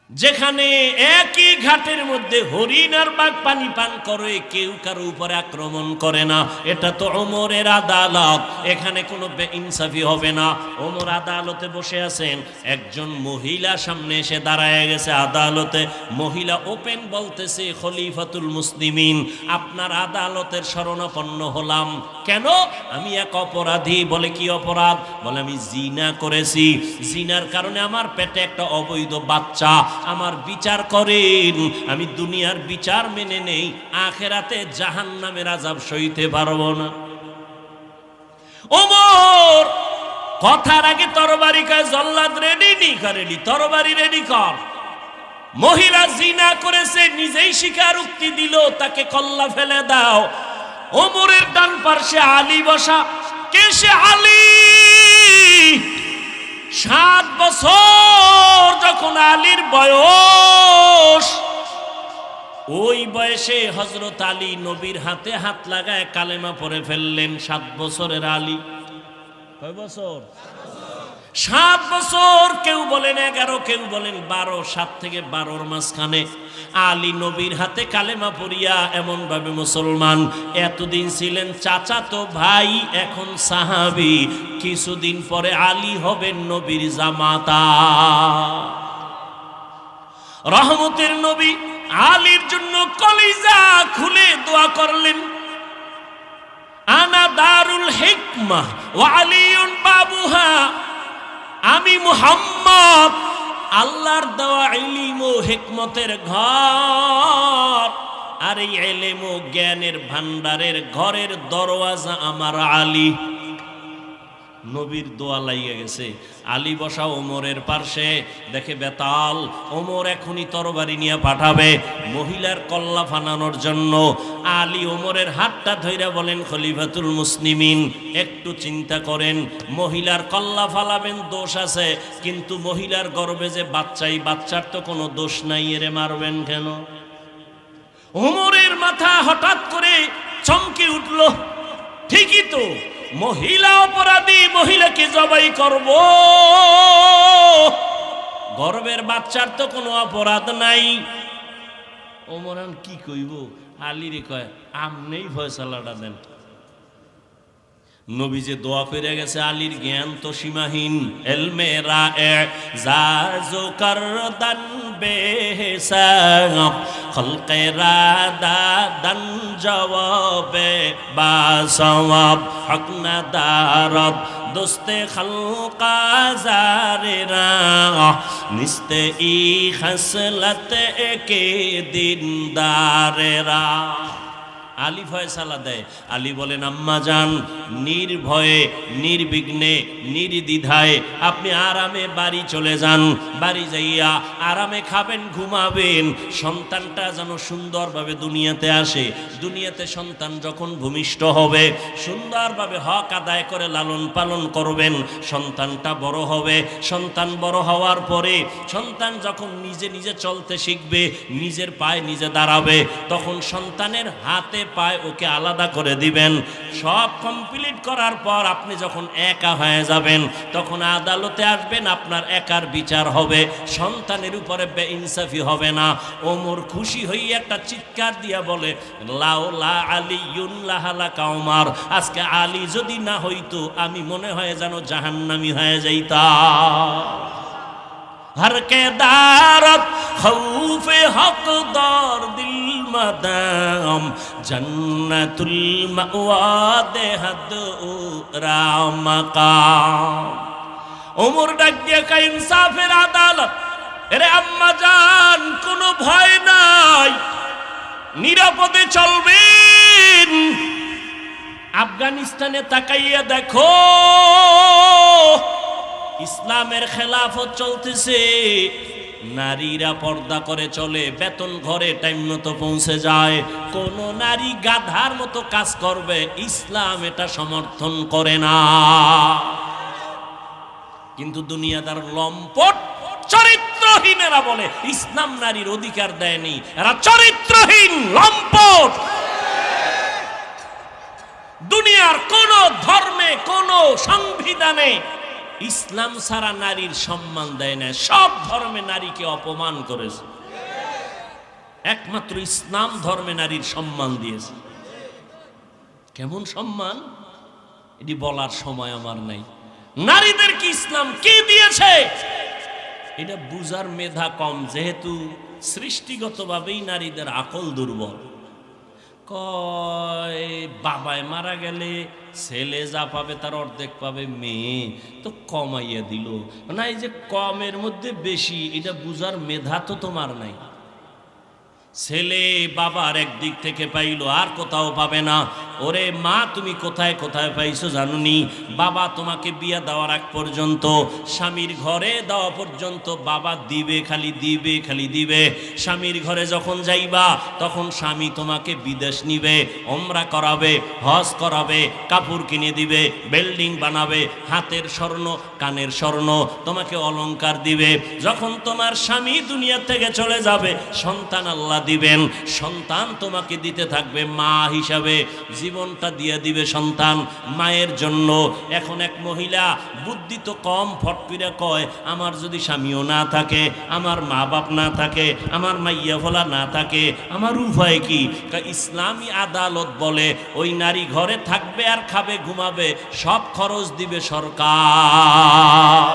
যেখানে একই ঘাটের মধ্যে হরিণ আর বাঘ পানি পান করে, কেউ কারো উপরে আক্রমণ করে না। এটা তো ওমরের আদালত, এখানে কোনো বেইনসাফি হবে না। ওমর আদালতে বসে আছেন, একজন মহিলা সামনে এসে দাঁড়ায় গেছে আদালতে। মহিলা ওপেন বলতেছে, খলিফাতুল মুসলিমিন, আপনার আদালতের শরণাপন্ন হলাম। কেন? আমি এক অপরাধী। বলে কি অপরাধ? বলে আমি জিনা করেছি, জিনার কারণে আমার পেটে একটা অবৈধ বাচ্চা। আমার বিচার করেন, আমি দুনিয়ার বিচার মেনে নেই, আখেরাতে জাহান্নামের আযাব সইতে পারবো না। ওমর কথার আগে তরবারি কয়, জল্লাদ রেডি নি রেডি, তরবারি রেডি কর। মহিলা জিনা করেছে, নিজেই স্বীকার উক্তি দিল, তাকে কল্লা ফেলে দাও। ওমরের ডান পাশে আলী বসা। কে সে? আলী। 7 বছর যখন আলীর বয়স, ওই বয়সে হযরত আলী নবীর হাতে হাত লাগায় কালেমা পড়ে ফেললেন। 7 বছরের আলী। কয় বছর? 7 বছর। কেউ বলেন 11, কেউ বলেন 12। 7 থেকে 12-র মাঝখানে আলী নবীর হাতে কালেমা পড়িয়া এমন ভাবে মুসলমান। এতদিন ছিলেন চাচাতো ভাই, এখন সাহাবী। কিছুদিন পরে আলী হবেন নবীর জামাতা। রহমতের নবী আলীর জন্য কলিজা খুলে দোয়া করলেন, আনা দারুল হিকমাহ ওয়া আলীউন বাবুহা। আমি মুহাম্মদ আল্লাহর দেওয়া ইলম ও হিকমতের ঘর, আর এই ইলম ও জ্ঞানের ভান্ডারের ঘরের দরওয়াজা আমার আলী। নবীর দোয়া লাইয়া গেছে। আলী বসা ওমরের পাশে, দেখে বেতাল। ওমর এখনই তরবারি নিয়ে পাঠাবে মহিলার কল্লা ফানানোর জন্য। আলী ওমরের হাতটা ধইরা বলেন, খলিফাতুল মুসলিমিন, একটু চিন্তা করেন, মহিলার কল্লা ফালাবেন, দোষ আছে, কিন্তু মহিলার গর্ভে যে বাচ্চাই, বাচ্চার তো কোনো দোষ নাই, এরে মারবেন কেন? ওমরের মাথা হঠাৎ করে চমকে উঠল। ঠিকই তো, মহিলা অপরাধী, মহিলাকে জবাই করব, গর্ভের বাচ্চার তো কোনো অপরাধ নাই। ওমর কি কইব? আলীরে কয়, আমনেই ফয়সালাটা দেন। নবী যে দোয়া করে গেছে, আলীর জ্ঞান তো সীমাহীন। এলমে রায়ে জাজো করদান বেহিসাব, খলকে রাদাদান জওয়াবে বাসওয়াব, হক না দারদ দোস্তে খলকা জারেরা, নিস্তে ই খসলত একে দিনদারেরা। আলী ফয়সালা দেয়। আলী বলেন, আম্মা জান, নির্ভয়ে, নির্বিঘ্নে, নির্দ্বিধায় আপনি আরামে বাড়ি চলে যান। বাড়ি যাইয়া আরামে খাবেন, ঘুমাবেন। সন্তানটা যেন সুন্দরভাবে দুনিয়াতে আসে। দুনিয়াতে সন্তান যখন ভূমিষ্ঠ হবে, সুন্দরভাবে হক আদায় করে লালন পালন করবেন। সন্তানটা বড় হবে। সন্তান বড় হওয়ার পরে সন্তান যখন নিজে নিজে চলতে শিখবে, নিজের পায়ে নিজে দাঁড়াবে, তখন সন্তানের হাতে পায় ওকে আলাদা করে দিবেন। সব কমপ্লিট করার পর আপনি যখন একা হয়ে যাবেন, তখন আদালতে আসবেন, আপনার একার বিচার হবে, সন্তানের উপরে বেইনসাফি হবে না। ওমর খুশি হয়ে একটা চিৎকার দিয়া বলে, লাউলা আলিয়ুন লাহালাকা ওমর, আজকে আলী যদি না হইতো আমি মনে হয় যেন জাহান্নামী হয়ে যাইতাম। हर के दारत खौफे हकदार दिल मदाम, जन्नतुल मअवा दे हद रामकाम। ওমর ডাক দিয়ে কা, ইনসাফের আদালত। এরে আম্মা জান, কোনো ভয় নাই, নিরাপদে চলবেন। আফগানিস্তানে তাকাইয়া দেখো, ইসলামের খেলাফত চলতেছে। নারীরা পর্দা করে চলে, বেতন ঘরে টাইম মতো পৌঁছে যায়। কোন নারী গাধার মতো কাজ করবে, ইসলাম এটা সমর্থন করে না। কিন্তু দুনিয়াদার লম্পট চরিত্রহীনেরা বলে ইসলাম নারীর অধিকার দেয়নি। এরা চরিত্রহীন, লম্পট। দুনিয়ার কোন ধর্মে, কোন সংবিধানে ইসলাম ছাড়া নারীর সম্মান দেয় না, সব ধর্মে নারীকে অপমান করেছে, একমাত্র ইসলাম ধর্মে নারীর সম্মান দিয়েছে। কেমন সম্মান এটি বলার সময় আমার নাই। নারীদেরকে ইসলাম কে দিয়েছে এটা বুঝার মেধা কম, যেহেতু সৃষ্টিগতভাবেই নারীদের আকল দুর্বল। কয় বাবায় মারা গেলে ছেলে যা পাবে তার অর্ধেক পাবে মেয়ে, তো কমাইয়া দিল না, এই যে কমের মধ্যে বেশি এটা বুঝার মেধা তো তোমার নাই। ছেলে বাবার একদিক থেকে পাইলো আর কোথাও পাবে না। ওরে মা তুমি কোথায় কোথায় পাইছো জানুনি? বাবা তোমাকে বিয়া দেওয়ার আগ পর্যন্ত, স্বামীর ঘরে দেওয়া পর্যন্ত বাবা দিবে, খালি দিবে, খালি দিবে। স্বামীর ঘরে যখন যাইবা তখন স্বামী তোমাকে বিদেশ নিবে, ওমরা করাবে, হজ করাবে, কাপড় কিনে দিবে, বিল্ডিং বানাবে, হাতের স্বর্ণ কানের স্বর্ণ তোমাকে অলংকার দিবে। যখন তোমার স্বামী দুনিয়া থেকে চলে যাবে সন্তান আল্লাহ দিবেন, সন্তান তোমাকে দিতে থাকবে মা হিসাবে, জীবনটা দিয়ে দিবে সন্তান মায়ের জন্য। এখন এক মহিলা বুদ্ধি তো কম, ফটকিরা কয় আমার যদি স্বামীও না থাকে, আমার মা বাপ না থাকে, আমার মাইয়া ফলা না থাকে, আমার উপায় কি? ইসলামী আদালত বলে ওই নারী ঘরে থাকবে আর খাবে ঘুমাবে, সব খরচ দিবে সরকার।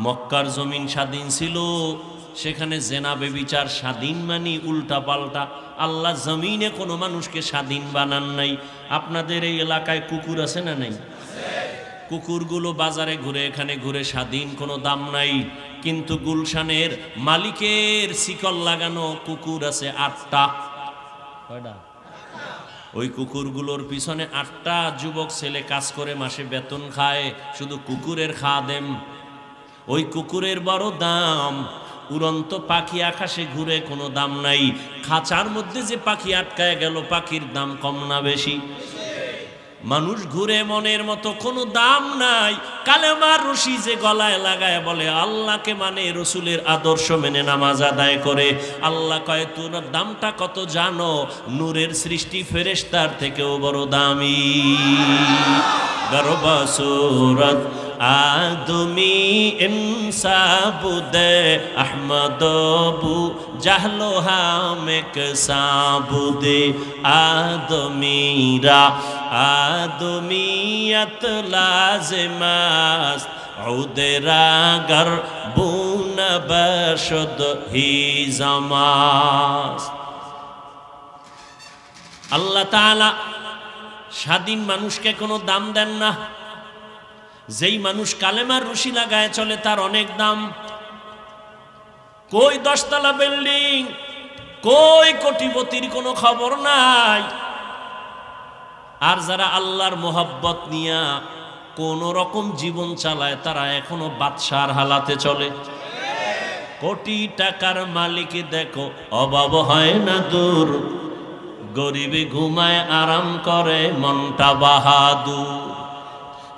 মক্কার জমিন স্বাধীন ছিল, সেখানে জেনা বেবিচার স্বাধীন মানি উল্টা পাল্টা। আল্লাহ জমিনে কোনো মানুষকে স্বাধীন বানান নাই। আপনাদের এই এলাকায় কুকুর আছে না নাই? কুকুরগুলো বাজারে ঘুরে এখানে ঘুরে, স্বাধীন কোনো দাম নাই। কিন্তু গুলশানের মালিকের শিকল লাগানো কুকুর আছে 8টা। কয়টা? ওই কুকুরগুলোর পিছনে 8টা যুবক ছেলে কাজ করে মাসে বেতন খায়, শুধু কুকুরের খাদেম। ওই কুকুরের বড় দাম। উড়ন্ত পাখি আকাশে ঘুরে, কোনো দাম নাই। খাঁচার মধ্যে যে পাখি আটকায় গেল, পাখির দাম কম না বেশি? মানুষ ঘুরে মনের মতো, কোনো দাম নাই। কালেমার রশি যে গলায় লাগায় বলে আল্লাহকে মানে, রসুলের আদর্শ মেনে নামাজ আদায় করে, আল্লাহ কয় তোর দামটা কত জানো? নূরের সৃষ্টি ফেরেশতার থেকেও বড় দামি। গরবা সুরত আদমি ইনসাবুদে আহমদবু জাহলো হামেক সাবুদে আদমিরা আদমিয়ত লাজমাস উদেরা গর বুন বশদ হি জামাস। আল্লাহ তাআলা স্বাধীন মানুষকে কোনো দাম দেন না। যেই মানুষ কালেমার রশি লাগায় চলে তার অনেক দাম। কই 10 তলা বিল্ডিং, কই কোটিপতির কোনো খবর নাই। আর যারা আল্লাহর মোহাব্বত নিয়া কোন রকম জীবন চালায় তারা এখনো বাদশার হালাতে চলে। কোটি টাকার মালিক দেখো অভাব হয় না দূর, গরিবে ঘুমায় আরাম করে মনটা বাহাদুর।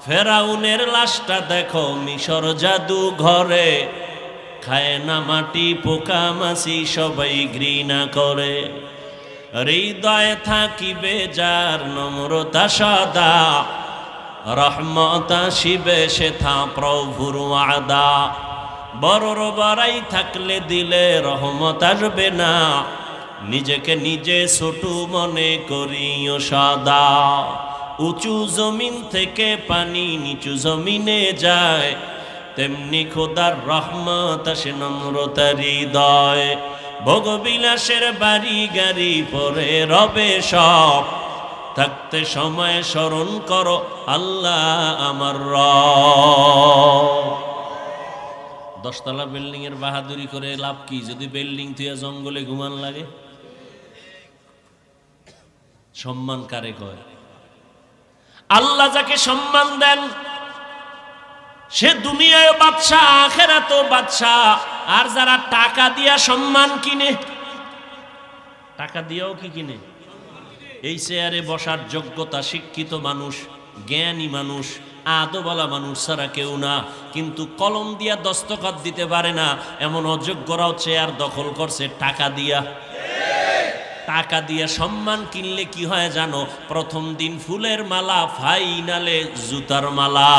ফেরাউনের লাশটা দেখো মিশর জাদু ঘরে, খায় না মাটি পোকা মাছি সবাই ঘৃণা করে। হৃদয়ে থাকিবে যার নম্রতা সদা, রহমত আসিবে সেথা প্রভুর ওয়াদা। বড়র বড়াই থাকলে দিলে রহমত আসবে না, নিজেকে নিজে ছোট মনে করিও সদা। উঁচু জমিন থেকে পানি নিচু জমিনে যায়, তেমনি খোদার রহমত আসে নম্রতার হৃদয়। ভোগবিলাসের বাড়ি গাড়ি পরে রবে সব, থাকতে সময় স্মরণ করো আল্লাহ আমার রব। 10 তলা বিল্ডিং এর বাহাদুরি করে লাভ কি যদি বিল্ডিং তুই জঙ্গলে ঘুমান লাগে? সম্মান কারে কয়? আল্লাহ যাকে সম্মান দেন সে দুনিয়ায় বাদশা, আখিরাতেও বাদশা। আর যারা টাকা দিয়া সম্মান কিনে, টাকা দিয়েও কি কিনে? এই চেয়ারে বসার যোগ্যতা শিক্ষিত মানুষ, জ্ঞানী মানুষ, আদওয়ালা মানুষ ছাড়া কেউ না। কিন্তু কলম দিয়া দস্তখত দিতে পারে না এমন অযোগ্যরাও চেয়ার দখল করছে টাকা দিয়া। টাকা দিয়ে সম্মান কিনলে কি হয় জানো? প্রথম দিন ফুলের মালা, ফাইনালে জুতার মালা।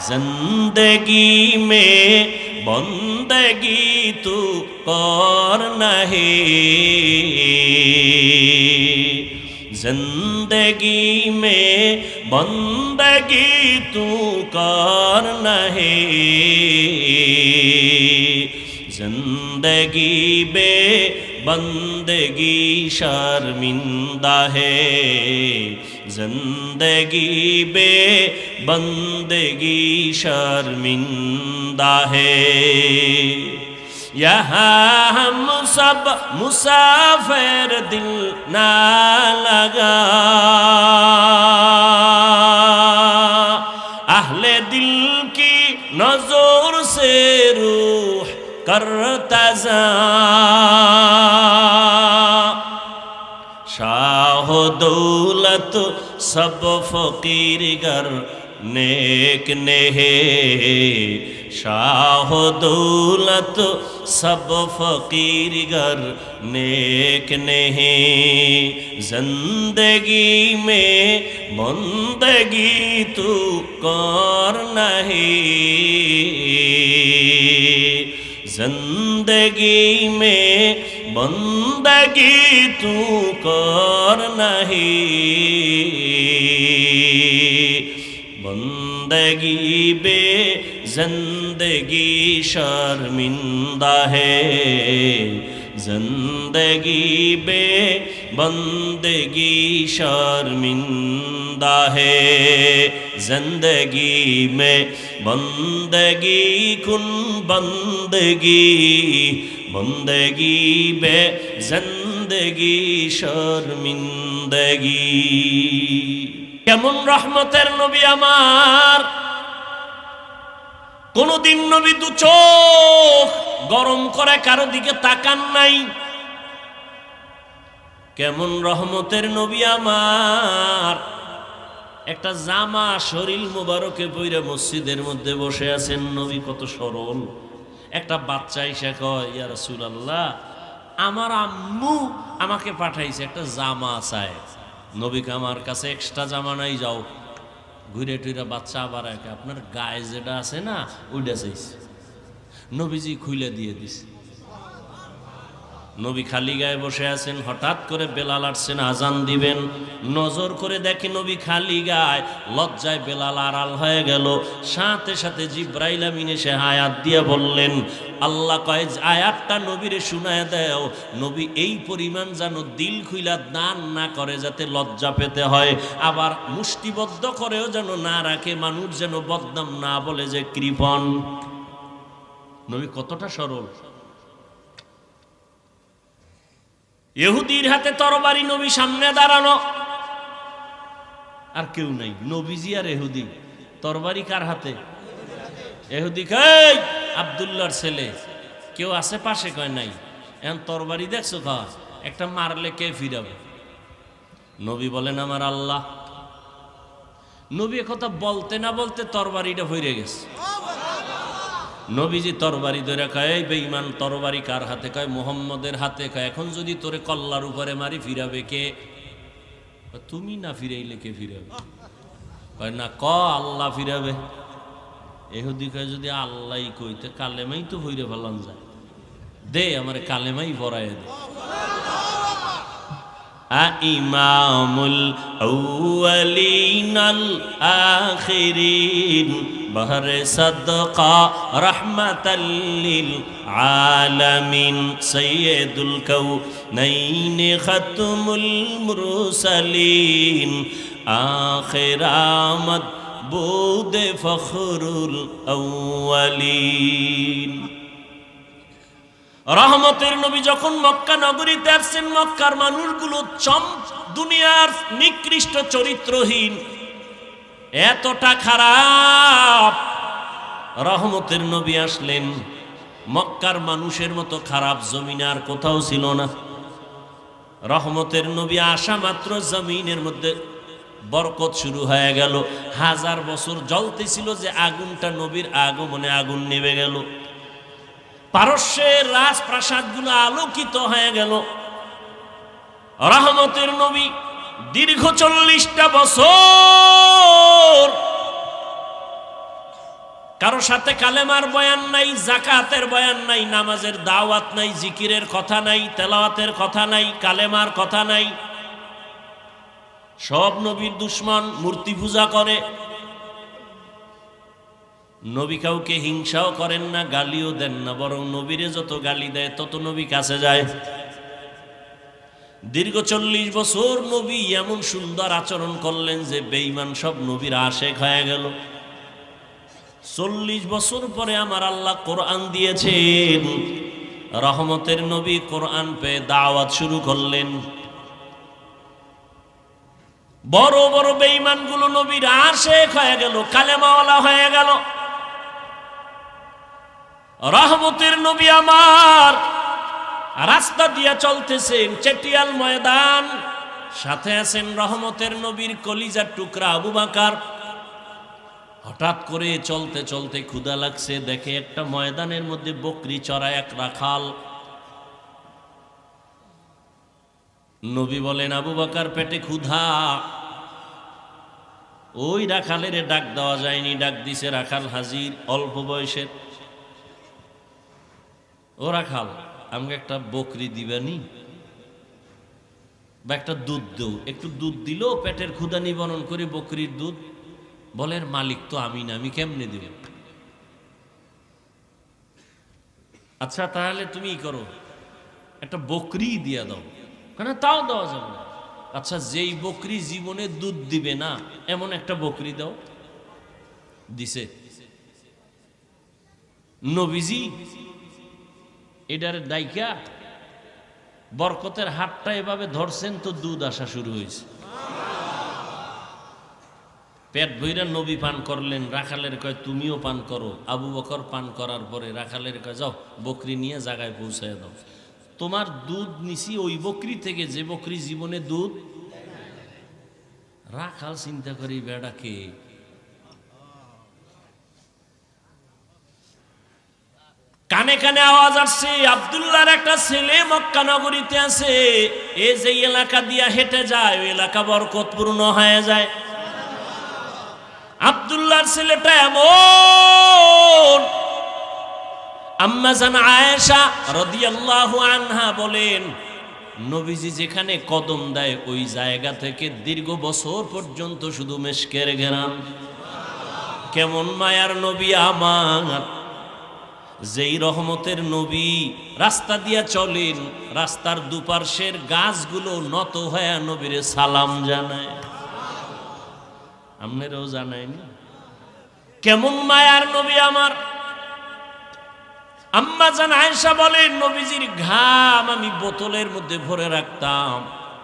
জিন্দেগি মে বন্দেগি তু কর নাহি, जिंदगी में बंदगी तू कर नहीं, जिंदगी बे बंदगी शर्मिंदा है, जिंदगी बे बंदगी शर्मिंदा है। यहाँ हम सब मुसाफिर दिल ना लगा, अहले दिल की नजर से रूह करता जा, शाह दौलत सब फकीर गर नेक ने है, शाह दौलत सब फकीर गर नेक नहीं, जिंदगी में बंदगी तू कर नहीं, जिंदगी में बंदगी तू कर नहीं, बंदगी बे जिंदगी शर्मिंदा है, जिंदगी बे बंदगी शर्मिंदा है, जिंदगी में बंदगी कुन बंदगी, बंदगी बे जिंदगी शर्मिंदगी। কেমন রহমতের নবী আমার, কোনদিন নবী দু চোখ গরম করে কারো দিকে তাকান নাই। কেমন রহমতের নবী আমার, একটা জামা শরীর মুবারকে পইরা মসজিদের মধ্যে বসে আছেন, নবী কত সরল। একটা বাচ্চা এসে কয়, ইয়া রাসূলুল্লাহ, আমার আম্মু আমাকে পাঠাইছে, একটা জামা চায়। নবীকে আমার কাছে এক্সট্রা জামা নাই, যাও ঘুরে টুইরা বাচ্চা আবার একে আপনার গায়ে যেটা আছে না ওইটা চাইছে। নবীজি খুলে দিয়ে দিছে। নবী খালি গায়ে বসে আছেন, হঠাৎ করে বেলাল আসছেন আজান দিবেন, নজর করে দেখে নবী খালি গায়ে, লজ্জায় বেলাল আড়াল হয়ে গেল। সাথে সাথে জিব্রাইল আমিন এসে আয়াত দিয়ে বললেন, আল্লাহ কয় আয়াতটা নবীরে শুনায় দাও, নবী এই পরিমাণ যেন দিল খুইলা দান না করে যাতে লজ্জা পেতে হয়, আবার মুষ্টিবদ্ধ করেও যেন না রাখে, মানুষ যেন বদনাম না বলে যে কৃপণ। নবী কতটা সরল। ইহুদির হাতে তরবারি, নবী সামনে দাঁড়ানো, আর কেউ নাই, নবীজি আর ইহুদি। তরবারি কার হাতে? ইহুদি কয় আব্দুল্লাহর ছেলে, কেউ আছে পাশে? কয় নাই। এখন তরবারি দেখছো কয় একটা মারলে কে ফিরাবে? নবী বলেন আমার আল্লাহ। নবী কথা বলতে না বলতে তরবারিটা ফিরে গেছে। নবীজি তরবারি ধরে কয়, এই বেঈমান তরবারি কার হাতে? কয় মুহাম্মদের হাতে। কয় এখন যদি তোরে কল্লার উপরে মারি ফিরাবে কে? তুমি না ফিরাইলে কে ফিরাবে? কয় না, ক আল্লাহ ফিরাবে। ইহুদি কয় যদি আল্লাহই কইতে কালেমাই তো হইরে ফেলান যায়, দে আমার কালেমাই ভরায় দে। ইমামুল আউয়ালিন আল আখিরিন বহরে সাদকা রাহমাতাল লিল আলামিন সাইয়্যিদুল কাউনাইন খাতমুল মুরসালিন আখির আমদ বুদে ফখরুল আউয়ালিন। রহমতের নবী যখন মক্কা নগরীতে আসছেন, মক্কার মানুষগুলো দুনিয়ার নিকৃষ্ট চরিত্রহীন, এতটা খারাপ। রহমতের নবী আসলেন, মক্কার মানুষের মতো খারাপ জমিনে আর কোথাও ছিল না। রহমতের নবী আসা মাত্র জমিনের মধ্যে বরকত শুরু হয়ে গেল। 1000 বছর জ্বলতেছিল যে আগুনটা, নবীর আগমনে আগুন নেমে গেল। পারস্যের রাজপ্রাসাদগুলো আলোকিত হয়ে গেল। রহমতের নবী দীর্ঘ 40টা বছর কারো সাথে কালেমার বয়ান নাই, যাকাতের বয়ান নাই, নামাজের দাওয়াত নাই, জিকিরের কথা নাই, তেলাওয়াতের কথা নাই, কালেমার কথা নাই। সব নবীর দুশ্মন, মূর্তি পূজা করে। নবী কাউকে হিংসাও করেন না, গালিও দেন না, বরং নবীরে যত গালি দেয় তত নবী কাছে যায়। দীর্ঘ 40 বছর নবী এমন সুন্দর আচরণ করলেন যে বেঈমান সব নবীর আশেক হয়ে গেল। 40 বছর পরে আমার আল্লাহ কোরআন দিয়েছেন। রহমতের নবী কোরআন পেয়ে দাওয়াত শুরু করলেন। বড় বড় বেঈমানগুলো নবীর আশেক হয়ে গেল, কালেমাওয়ালা হয়ে গেল। রহমতের নবী আমার রাস্তা দিয়ে চলতেছেন, চেটিয়াল ময়দান, সাথে আছেন রহমতের নবীর কলিজার টুকরা আবু বকর। হঠাৎ করে চলতে চলতে ক্ষুধা লাগছে, দেখে একটা ময়দানের মধ্যে বকরি চড়ায় এক রাখাল। নবী বলেন, আবু বকর পেটে ক্ষুধা। ওই রাখালের ডাক দেওয়া যায়নি, ডাক দিছে রাখাল হাজির, অল্প বয়সের। ও রাখাল, আমাকে একটা বকরি দিবানি বা একটা দুধ দেও। একটু দুধ দিল, পেটের ক্ষুধা নিবারণ করে বকরির দুধ। বলেন, মালিক তো আমি না, আমি কেমনে দেব? আচ্ছা তাহলে তুমি করো, একটা বকরি দিয়া দাও। কেন? তাও দেওয়া যাবে না। আচ্ছা, যেই বকরি জীবনে দুধ দিবে না এমন একটা বকরি দাও। দিছে। নবীজি এটার দায়িকা বরকতের হাতটা এভাবে ধরছেন তো দুধ আসা শুরু হয়েছে। পেট ভইরা নবী পান করলেন। রাখালের কয়, তুমিও পান করো। আবু বকর পান করার পরে রাখালের কয়, যাও বকরি নিয়ে জায়গায় পৌঁছায় দাও। তোমার দুধ নিছি ওই বকরি থেকে যে বকরি জীবনে দুধ। রাখাল চিন্তা করি, বেড়াকে কানে কানে আওয়াজ আসছে, আব্দুল্লাহর একটা ছেলে মক্কা নগরীতে আছে। এ যে এলাকা দিয়া হেঁটে যায় ওই এলাকা বরকতপূর্ণ হয়ে যায়। আব্দুল্লাহর ছেলেটা এমন। আম্মা জান আয়েশা রাদিয়াল্লাহু আনহা বলেন, নবীজি যেখানে কদম দেয় ওই জায়গা থেকে দীর্ঘ বছর পর্যন্ত শুধু মেশকের ঘেরান। কেমন মায়ার নবী আমার! যেই রহমতের নবী রাস্তা দিয়া চলেন, রাস্তার দুপার্শ্বের গাছগুলো নত হয়ে নবীরে সালাম জানায়। আপনারাও জানায়নি? কেমন মায়ার নবী আমার! আম্মা জান আয়েশা বলেন, নবীজির ঘাম আমি বোতলের মধ্যে ভরে রাখতাম,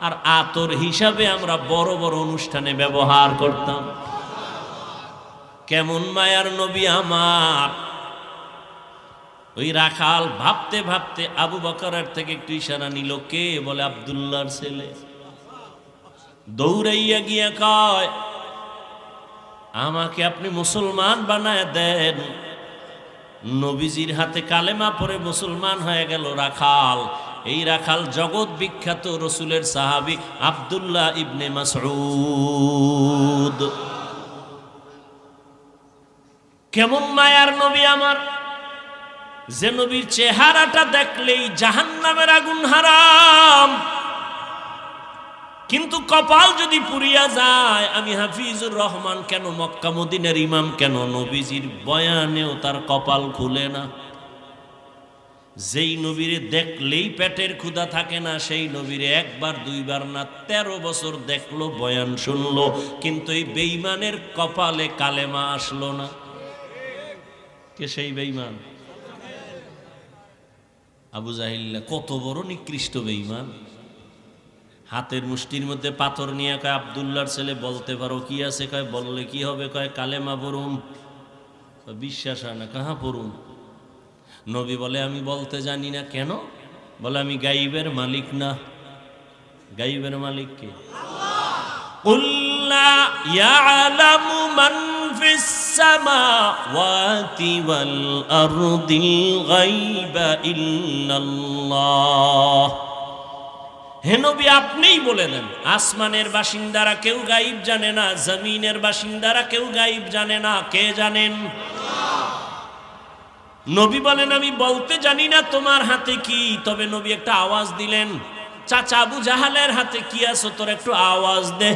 আর আতর হিসাবে আমরা বড় বড় অনুষ্ঠানে ব্যবহার করতাম। কেমন মায়ার নবী আমার! ওই রাখাল ভাবতে ভাবতে আবু বকরের থেকে একটু ইশারা নিল। কে? বলে, আব্দুল্লাহর ছেলে। দৌড়াইয়া গিয়া কয়, আমাকে আপনি মুসলমান বানায় দেন। নবীজির হাতে কালেমা পড়ে মুসলমান হয়ে গেল রাখাল। এই রাখাল জগৎ বিখ্যাত রসুলের সাহাবী আব্দুল্লাহ ইবনে মাসউদ। কেমন মায়ার নবী আমার! যে নবীর চেহারাটা দেখলেই জাহান্নামের আগুন হারাম, কিন্তু কপাল যদি পুড়িয়া যায়। আমি হাফিজুর রহমান কেন, মক্কা মদিনার ইমাম কেন, নবীজির বয়ানেও তার কপাল খুলে না। যেই নবীরে দেখলেই পেটের ক্ষুধা থাকে না, সেই নবীরে একবার দুইবার না 13 বছর দেখলো, বয়ান শুনলো, কিন্তু এই বেঈমানের কপালে কালেমা আসলো না। কে সেই বেঈমান? আবু জাহিল্লা। কত বড় নিকৃষ্ট বেঈমান! হাতের মুষ্টির মধ্যে পাথর নিয়ে কয়, আব্দুল্লাহর ছেলে বলতে পারো কি আছে? কয়, বললে কি হবে? কয়, কালেমা পড়ুন। বিশ্বাস হয় না। কাহা পড়ুন? নবী বলে, আমি বলতে জানি না। কেন? বলে, আমি গাইবের মালিক না। গাইবের মালিক কে? কুল লা ইয়ালামু মান ফিস সামাওয়াতি ওয়াল আরদিল গায়বা ইল্লাল্লাহ। হে নবী আপনিই বলে দেন। আসমানের বাসিন্দারা কেউ গায়েব জানে না, জমিনের বাসিন্দারা কেউ গায়েব জানে না, কে জানেন? নবী বলেন আমি বলতে জানি না তোমার হাতে কি। তবে নবী একটা আওয়াজ দিলেন, চাচা আবু জাহালের হাতে কি আছে তোর একটু আওয়াজ দে।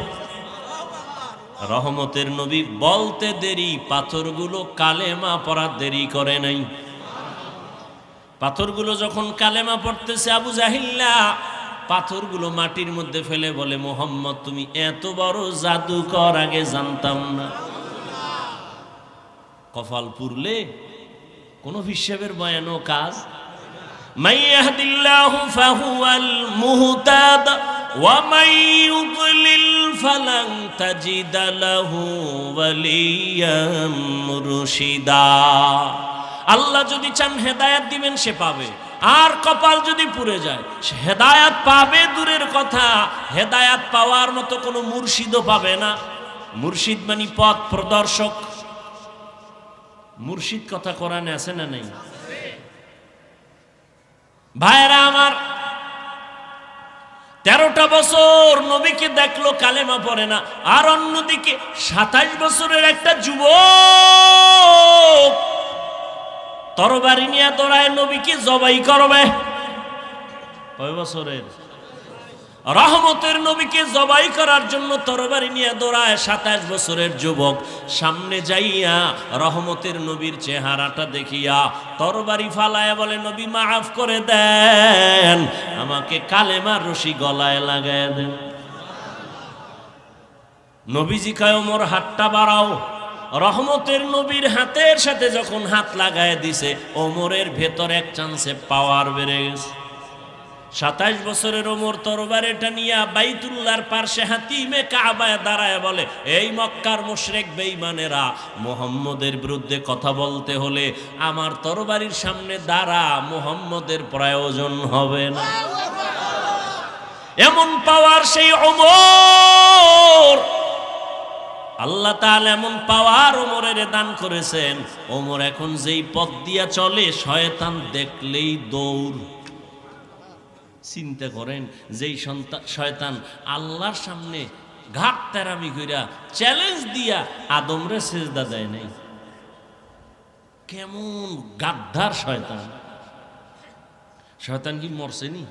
রহমতের নবী বলতে দেরি, পাথরগুলো কালেমা পড়ার দেরি করে নাই। পাথরগুলো যখন কালেমা পড়তেছে, আবু জাহিল্লা পাথরগুলো মাটির মধ্যে ফেলে বলে, মোহাম্মদ তুমি এত বড় জাদুকর, আগে জানতাম না। কপাল পুরলে কোন হিসাবের বয়ানও কাজ। মান ইয়াহদিল্লাহু ফাহুয়াল মুহতাদ ওয়া মান ইউদ্লিল ফালান তাজিদা লাহু ওয়ালিয়াম মুরশিদা। আল্লাহ যদি চান হেদায়েত দিবেন সে পাবে, আর কপাল যদি পুড়ে যায় সে হেদায়েত পাবে দূরের কথা, হেদায়েত পাওয়ার মতো কোনো মুর্শিদও পাবে না। মুর্শিদ মানে পথ প্রদর্শক। মুর্শিদ কথা কোরআনে আছে না নেই? ভাইরা আমার, 13টা বছর নবীকে দেখলো কালেমা পড়ে না, আর অন্যদিকে 27 বছরের একটা যুবক তরবারি নিয়ে দৌড়ায় নবীকে জবাই করবে। কয় বছরের? রহমতের নবীকে জবাই করার জন্য তরবারি নিয়ে দৌড়ায় 27 বছরের যুবক। সামনে যাইয়া রহমতের নবীর চেহারাটা দেখিয়া তরবারি ফালায় বলে, নবী মাফ করে দেন, আমাকে কালেমার রশি গলায় লাগায় দেন। নবীজি কয় ওমর হাতটা বাড়াও। রহমতের নবীর হাতের সাথে যখন হাত লাগায় দিছে, ওমরের ভেতর এক চান্সে পাওয়ার বেড়ে গেছে। 27 বছরের ওমর তরবারিটা নিয়ে বাইতুল্লাহর পার্শ্বে হাতিমে কাবায় দাঁড়ায় বলে, এই মক্কার মুশরিক বেঈমানেরা, মুহাম্মদের বিরুদ্ধে কথা বলতে হলে আমার তরবারির সামনে দাঁড়া, মুহাম্মদের প্রয়োজন হবে না। এমন পাওয়ার সেই ওমর, আল্লাহ তাআলা এমন পাওয়ার ওমরের দান করেছেন। ওমর এখন যেই পথ দিয়া চলে, শয়তান দেখলেই দৌড়। চিন্তা করেন, যেই শয়তান আল্লাহর সামনে ঘাট তেরামি কইরা চ্যালেঞ্জ দিয়া আদমরে সেজদা দেয় নাই, কেমন গাদ্দার শয়তান। শয়তান কি মরছেনি?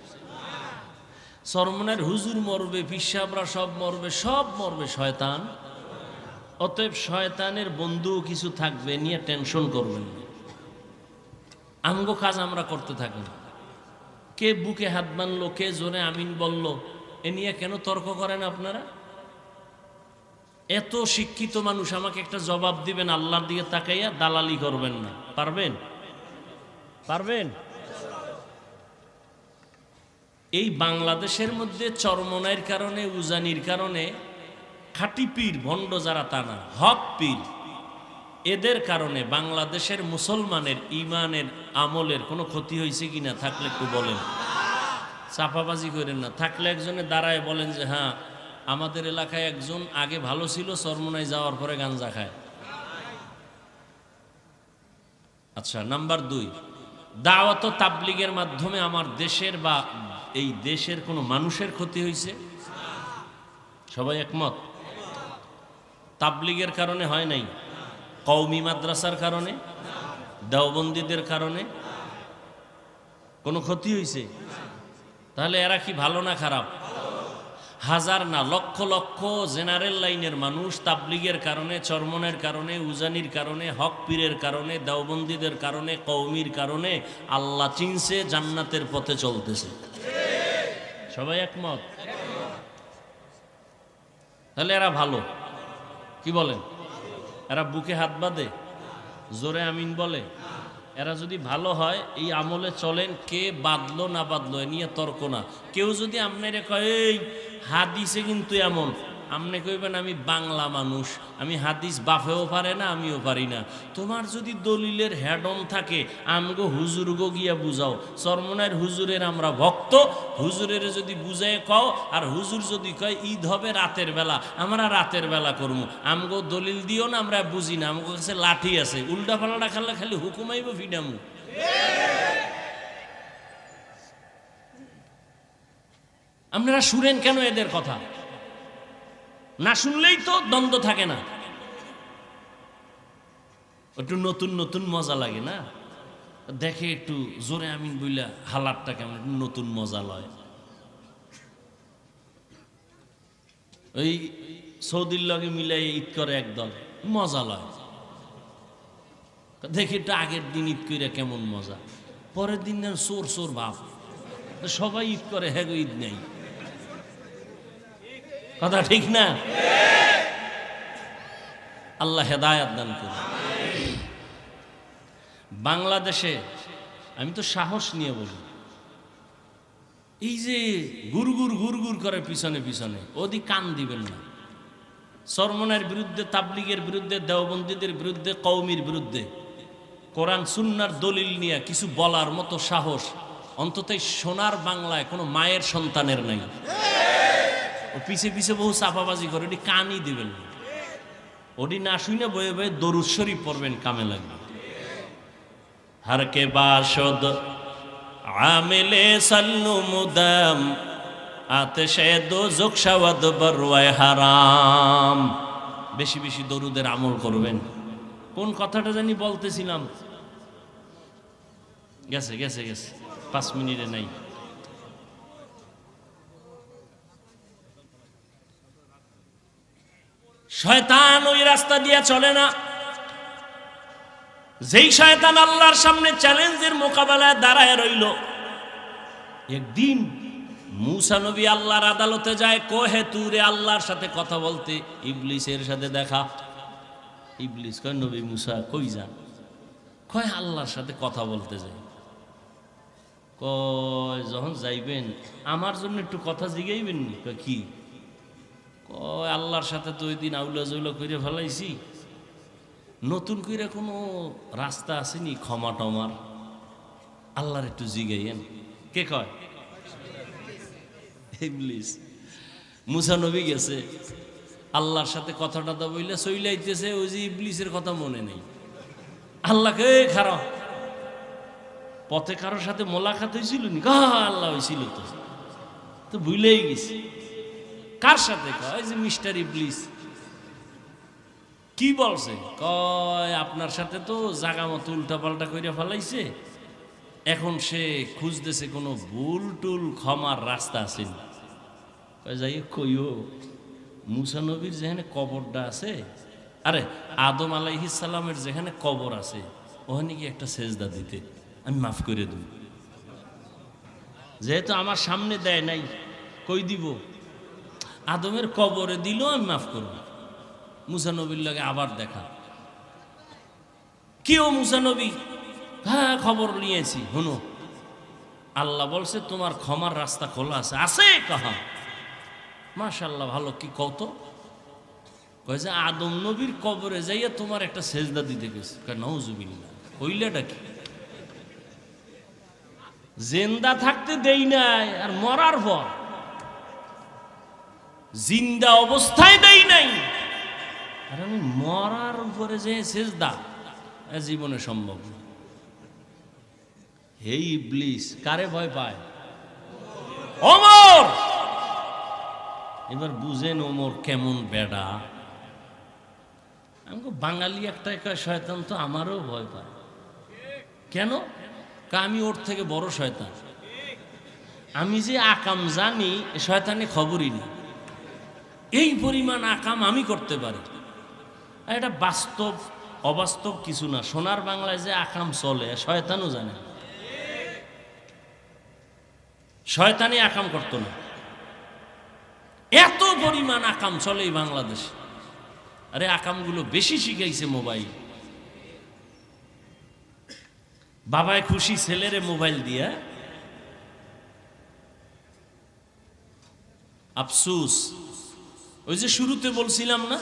চরমনের হুজুর মরবে, পিসাবরা সব মরবে, সব মরবে, শয়তান। অতএব শয়তানের বন্ধু কিছু থাকবে, নিয়ে টেনশন করবেন। আমগো কাজ আমরা করতে থাকি। কে বুকে হাত বানলো, কে জোরে আমিন বলল, এ নিয়ে কেন তর্ক করেন আপনারা? এত শিক্ষিত মানুষ, আমাকে একটা জবাব দিবেন আল্লাহর দিকে তাকাইয়া, দালালি করবেন না। পারবেন? পারবেন? এই বাংলাদেশের মধ্যে চরমনাইয়ের কারণে, উজানির কারণে, খাঁটি পীর ভণ্ড যারা তা না, হক পীর, এদের কারণে বাংলাদেশের মুসলমানের ইমানের আমলের কোনো ক্ষতি হয়েছে কিনা থাকলে একটু বলেন। চাপাবাজি করেন না। থাকলে একজনে দাঁড়ায় বলেন যে হ্যাঁ, আমাদের এলাকায় একজন আগে ভালো ছিল, চরমনাই যাওয়ার পরে গাঞ্জা খায়। আচ্ছা, নাম্বার 2, দাওয়াত ও তাবলীগের মাধ্যমে আমার দেশের বা এই দেশের কোনো মানুষের ক্ষতি হয়েছে? সবাই একমত? তাবলীগের কারণে হয় নাই, কওমি মাদ্রাসার কারণে, দেওবন্দীদের কারণে কোনো ক্ষতি হয়েছে? তাহলে এরা কি ভালো না খারাপ? হাজার না, লক্ষ লক্ষ জেনারেল লাইনের মানুষ তাবলীগের কারণে, চরমনের কারণে, উজানির কারণে, হক পীরের কারণে, দেওবন্দীদের কারণে, কওমির কারণে আল্লাহ চিনছে, জান্নাতের পথে চলতেছে। সবাই একমত? তাহলে এরা ভালো, কি বলেন? এরা বুকে হাত বাঁধে, জোরে আমিন বলে? এরা যদি ভালো হয়, এই আমলে চলেন, কে বাঁধলো না বাঁধলো এ নিয়ে তর্ক না। কেউ যদি আপনারে কয় এই হাদিসে কিন্তু এমন, আপনি কইবেন আমি বাংলা মানুষ, আমি হাদিস বাফেও পারে না, আমিও পারি না। তোমার যদি দলিলের হেড অন থাকে, আমগো হুজুরগো গিয়া বুঝাও। চরমনাইয়ের হুজুরের আমরা ভক্ত, হুজুরের যদি বুঝায় কও, আর হুজুর যদি কয় ঈদ হবে রাতের বেলা, আমরা রাতের বেলা করবো। আমগো দলিল দিও না, আমরা বুঝি না, আমগো কাছে লাঠি আছে, উল্টা পাল্টা খেললে খালি হুকুমাইব ফিডামু। আপনারা শুনেন কেন এদের কথা? না শুনলেই তো দ্বন্দ্ব থাকে না, একটু নতুন নতুন মজা লাগে না? দেখে একটু জোরে আমিন বইলা হালারটা কেমন নতুন মজা লয়। ওই সৌদির লগে মিলাই ঈদ করে একদল, মজা লয়। দেখে একটু আগের দিন ঈদ করে কেমন মজা, পরের দিন চোর চোর ভাব, সবাই ঈদ করে, হ্যাঁ ঈদ নেই। কথা ঠিক না? আল্লাহ হেদায়াত দান করুন। বাংলাদেশে আমি তো সাহস নিয়ে বলি, এই যে গুরগুর গুরগুর করে পিছনে পিছনে, ওদিক কান দিবেন না। সরমনের বিরুদ্ধে, তাবলিগের বিরুদ্ধে, দেওবন্দীদের বিরুদ্ধে, কওমির বিরুদ্ধে কোরআন সুন্নাহর দলিল নিয়ে কিছু বলার মতো সাহস অন্তত সোনার বাংলায় কোনো মায়ের সন্তানের নাই। ও পিছে পিছে বহু চাপাবাজি করে, ওটি কানই দিবেন না। ওটি না শুনে বয়ে বয়ে দরুদ শরীফ পড়বেন, কামে লাগবে। हर के बाशद आमिले सल्लु मुदम आतशे दोजख शवद बरवाए হারাম। বেশি বেশি দরুদের আমল করবেন। কোন কথাটা জানি বলতেছিলাম, গেছে গেছে গেছে, 5 মিনিটে নাই। শয়তান ওই রাস্তা দিয়ে চলে না, যেই শয়তান আল্লাহর সামনে চ্যালেঞ্জের মোকাবেলায় দাঁড়ায় রইল। একদিন মুসা নবী আল্লাহর আদালতে যায়, কোহে তুরে আল্লাহর সাথে কথা বলতে, ইবলিসের সাথে দেখা। ইবলিস কয়, নবী মুসা কই যান? কয় আল্লাহর সাথে কথা বলতে যাই। কয় যখন যাইবেন আমার জন্য একটু কথা জিগাইবেন নি? কয় কি? কয় আল্লাহর সাথে তো ওই দিন আউলা জৌলা করে ফেলাইছি, নতুন করে কোনো রাস্তা আসেনি ক্ষমা টমার? আল্লাহর একটু জিগাইয়েন। কে কয়? ইবলিস। মুসা নবী গেছে আল্লাহর সাথে কথাটা তো বইলে চইলাইতেছে, ওই যে ইবলিসের কথা মনে নেই। আল্লাহকে খারাপ পথে কারোর সাথে মোলাকাত হয়েছিল নি? আল্লাহ হয়েছিল তো ভুলেই গেছি। কার সাথে? কয় যে মিস্টার ইবলিস। কি বলছে? কয় আপনার সাথে তো জাগা মতো উল্টা পাল্টা করে ফেলাইছে, এখন সে খুঁজতেছে কোনো ভুল টুল ক্ষমার রাস্তা আছে। কয় যাই কইও, মুসা নবীর যেখানে কবরটা আছে, আরে আদম আলাইহিস সালামের যেখানে কবর আছে, ওখানে কি একটা সেজদা দিতে, আমি মাফ করে দেব। যেহেতু আমার সামনে দেয় নাই, কই দিব? আদমের কবরে দিল, আমি মাফ করব। মুসা নবীর লগে আবার দেখা। কি ও মুসা নবী? হ্যাঁ খবর নিয়েছি, শুনো আল্লাহ বলছে তোমার ক্ষমার রাস্তা খোলা আছে। আছে? কাহা মাশাআল্লাহ, ভালো, কি কত? কয় যে আদম নবীর কবরে যাইয়া তোমার একটা সেজদা দিতে গেছে। কয় নাউজুবিল্লাহ, কইলাটা কি? জিন্দা থাকতে দেই নাই, আর মরার পর জিন্দা অবস্থায় দেই নাই, আর আমি মরার উপরে যে সেজদা, জীবনে সম্ভব না। হে ইবলিস, কারে ভয় পায়? ওমর। এবার বুঝেন ওমর কেমন বেডা। আমি বাঙালি একটা কয় শয়তান তো আমারও ভয় পায়। কেন? আমি ওর থেকে বড় শয়তান। আমি যে আকাম জানি, শয়তানে খবরই নেই। এই পরিমাণ আকাম আমি করতে পারি। আর এটা বাস্তব, অবাস্তব কিছু না। সোনার বাংলায় যে আকাম চলে, শয়তানও জানে। শয়তানি আকাম করতো না, এত পরিমাণ আকাম চলে এই বাংলাদেশে। আরে আকামগুলো বেশি শিখাইছে মোবাইল। বাবায় খুশি ছেলেরে মোবাইল দিয়া। আফসুস, ওই যে শুরুতে বলছিলাম না,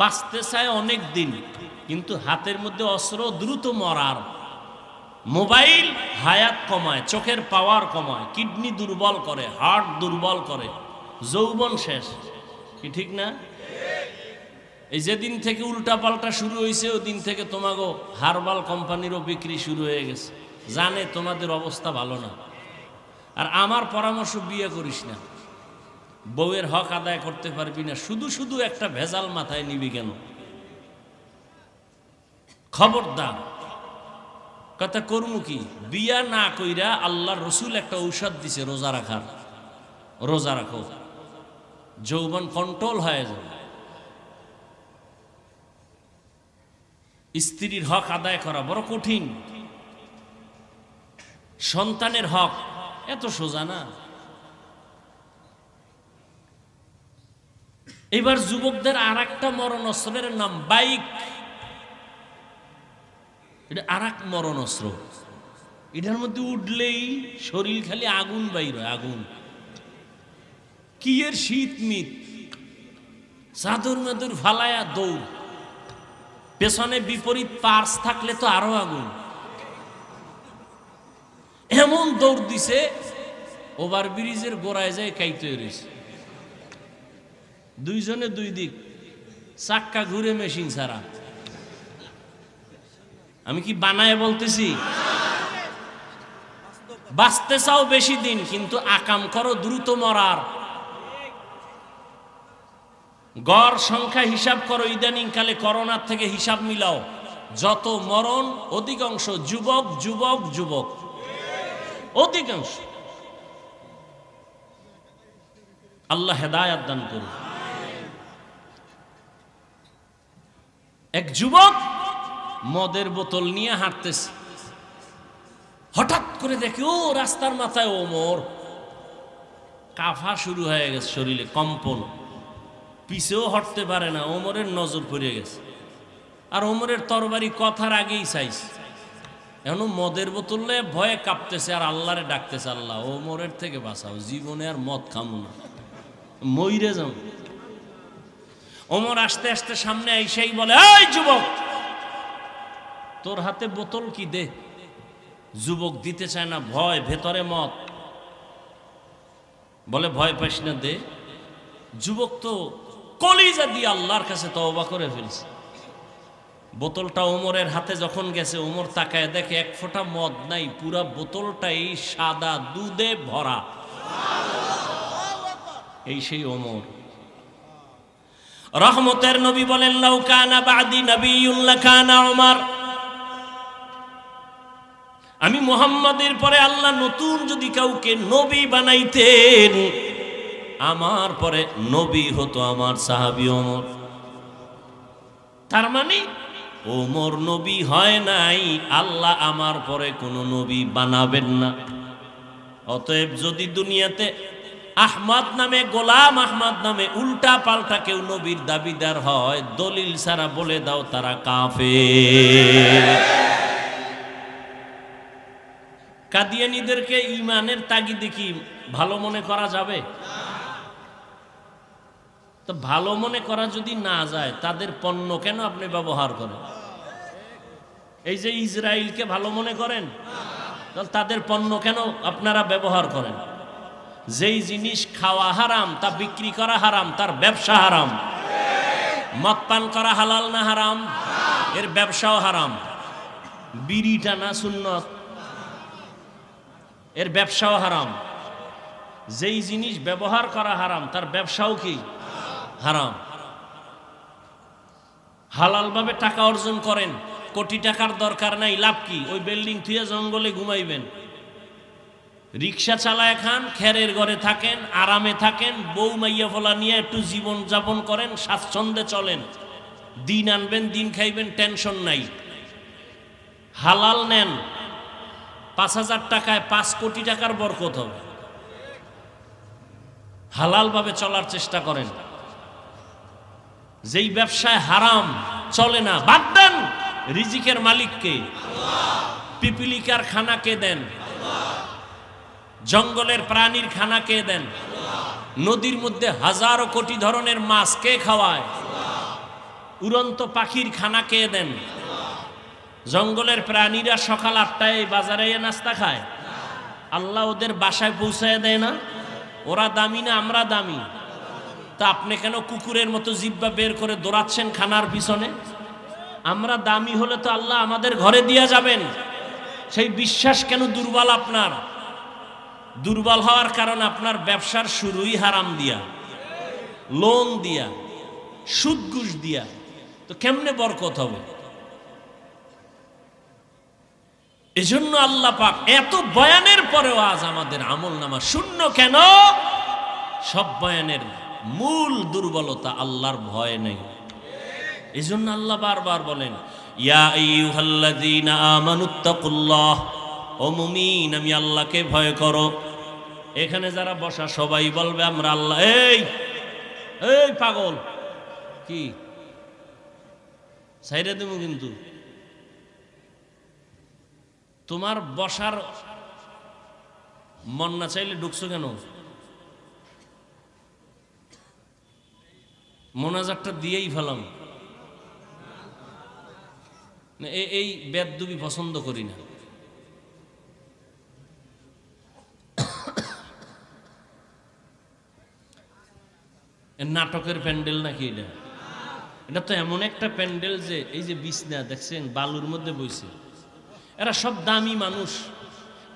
বাঁচতে চায় অনেক দিন, কিন্তু হাতের মধ্যে অস্ত্র, দ্রুত মরার। মোবাইল হায়াত কমায়, চোখের পাওয়ার কমায়, কিডনি দুর্বল করে, হার্ট দুর্বল করে, যৌবন শেষ। কি ঠিক না? এই যেদিন থেকে উল্টা পাল্টা শুরু হয়েছে, ওই দিন থেকে তোমাগো হারবাল কোম্পানিরও বিক্রি শুরু হয়ে গেছে। জানে তোমাদের অবস্থা ভালো না। আর আমার পরামর্শ, বিয়ে করিস না। বউয়ের হক আদায় করতে পারবি না, শুধু শুধু একটা ভেজাল মাথায় নিবি কেন? খবরদার। কথা করমু কি? বিয়া না কইরা আল্লাহর রসুল একটা ঔষধ দিছে রোজা রাখার। রোজা রাখো, যৌবন কন্ট্রোল হয়ে যাবে। স্ত্রীর হক আদায় করা বড় কঠিন। সন্তানের হক এত সোজা না। এবার যুবকদের আর একটা মরণ অস্ত্রের নাম বাইক। এটা আর এক মরণ অস্ত্র। এটার মধ্যে উঠলেই শরীর খালি আগুন বাইর হয়, আগুন। কি এর শীত মিত, চাদর মাদুর ফালায়া দৌড়, পেছনে বিপরীত পার্স থাকলে তো আরো আগুন। এমন দৌড় দিছে ওভার ব্রিজের গোড়ায় যায় কাইতে রয়েছে। দুইজনে দুই দিক, চাক্কা ঘুরে মেশিন ছাড়া। আমি কি বানায় বলতেছি? বাঁচতে চাও বেশি দিন, কিন্তু আকাম করো দ্রুত মরার। গড় সংখ্যা হিসাব করো, ইদানিং কালে করোনার থেকে হিসাব মিলাও, যত মরণ অধিকাংশ যুবক যুবক যুবক, অধিকাংশ। আল্লাহ হেদায়াত দান করুন। এক যুবক মদের বোতল নিয়ে হাঁটতেছে, হঠাৎ করে দেখে ও রাস্তার মাথায় ওমর। কাফা শুরু হয়ে গেছে, শরীরে কম্পন, পিছেও হটতে পারে না। ওমরের নজর পড়ে গেছে, আর ওমরের তরবারি কথার আগেই চাইছে। এখন মদের বোতলে ভয়ে কাঁপতেছে আর আল্লাহরে ডাকতেছে, আল্লাহ ওমরের থেকে বাঁচাও, জীবনে আর মদ খামু না, মইরে যাও। ওমর আস্তে আস্তে সামনে আইসাই বলে, এই যুবক, তোর হাতে বোতল কি, দে। যুবক দিতে চায় না, ভয়, ভেতরে মদ। বলে ভয় পাইস না, দে। যুবক তো কলিজা দিয়ে আল্লাহর কাছে তওবা করে ফেলছে। বোতলটা ওমরের হাতে যখন গেছে, ওমর তাকায় দেখে এক ফোঁটা মদ নাই, পুরা বোতলটাই সাদা দুধে ভরা। এই সেই ওমর। রহমতের নবী বলেন, লাউ কানা বাদি নবিয়্যুন লাকানা উমর। আমি মুহাম্মাদের পরে আল্লাহ নতুন যদি কাউকে নবী বানাইতেন, আমার পরে নবী হতো আমার সাহাবী ওমর। তার মানে ওমর নবী হয় নাই, আল্লাহ আমার পরে কোনো নবী বানাবেন না। অতএব যদি দুনিয়াতে আহমদ নামে, গোলাম আহমদ নামে উল্টা পাল্টা কেউ নবীর দাবিদার হয়, দলিল ছাড়া বলে দাও তারা কাফের। কাদিয়ানীদেরকে ইমানের তাগিদে কি ভালো মনে করা যাবে? তো ভালো মনে করা যদি না যায়, তাদের পণ্য কেন আপনি ব্যবহার করেন? এই যে ইসরায়েলকে ভালো মনে করেন, তাদের পণ্য কেন আপনারা ব্যবহার করেন? যেই জিনিস খাওয়া হারাম, তা বিক্রি করা হারাম, তার ব্যবসা হারাম। মদ পান করা হালাল না হারাম? এর ব্যবসাও হারাম। বিড়ি টানা সুন্নত, এর ব্যবসাও হারাম। যেই জিনিস ব্যবহার করা হারাম, তার ব্যবসাও কি হারাম। হালাল ভাবে টাকা অর্জন করেন, কোটি টাকার দরকার নাই, লাভ কি? ওই বিল্ডিং থুয়ে জঙ্গলে ঘুমাইবেন, রিক্সা চালায় খান, খেরের ঘরে থাকেন, আরামে থাকেন, বউ মাইয়া ফলা নিয়ে একটু জীবন যাপন করেন, স্বাচ্ছন্দ্যে চলেন, দিন আনবেন, দিন খাইবেন, টেনশন নাই। হালাল নেন, ৫,০০০ টাকায় ৫ কোটি টাকার বরকত হবে। হালাল ভাবে চলার চেষ্টা করেন। যেই ব্যবসায় হারাম চলে না, বাদ দেন। রিজিকের মালিককে? পিপিলিকার খানা কে দেন? জঙ্গলের প্রাণীর খানা কে দেন? নদীর মধ্যে হাজারো কোটি ধরনের মাছ কে খাওয়ায়? উড়ন্ত পাখির খানা কে দেন? জঙ্গলের প্রাণীরা সকাল ৮টায় বাজারে নাস্তা খায়, আল্লাহ ওদের বাসায় পৌঁছায় দেয় না? ওরা দামি না আমরা দামি? তা আপনি কেন কুকুরের মতো জিহ্বা বের করে দৌড়াচ্ছেন খানার পিছনে? আমরা দামি হলে তো আল্লাহ আমাদের ঘরে দিয়া যাবেন। সেই বিশ্বাস কেন দুর্বল আপনার? দুর্বল হওয়ার কারণ আপনার ব্যবসার শুরুই হারাম দিয়া, লোন দিয়া, সুদ ঘুষ দিয়া, তো কেমনে বরকত হবে? এজন্য আল্লাহ পাক এত বয়ানের পরেও আজ আমাদের আমল নামা শূন্য কেন? সব বয়ানের মূল দুর্বলতা আল্লাহর ভয় নেই। এজন্য আল্লাহ বারবার বলেন, ইয়া আইয়ুহাল্লাযীনা আমানুত্তাকুল্লাহ, ও মুমিন আমি আল্লাহকে ভয় করো। এখানে যারা বসা সবাই বলবে আমরা আল্লাহ, এই এই পাগল কি সাইরে দেবো, কিন্তু তোমার বসার মন না চাইলে ঢুকছো কেন? মোনাজাতটা দিয়েই ফেলাম। এই বেদবি পছন্দ করি না। নাটকের প্যান্ডেল নাকি এটা? এটা তো এমন একটা প্যান্ডেল যে এই যে বিছনা দেখছেন বালুর মধ্যে বইছে, এরা সব দামি মানুষ।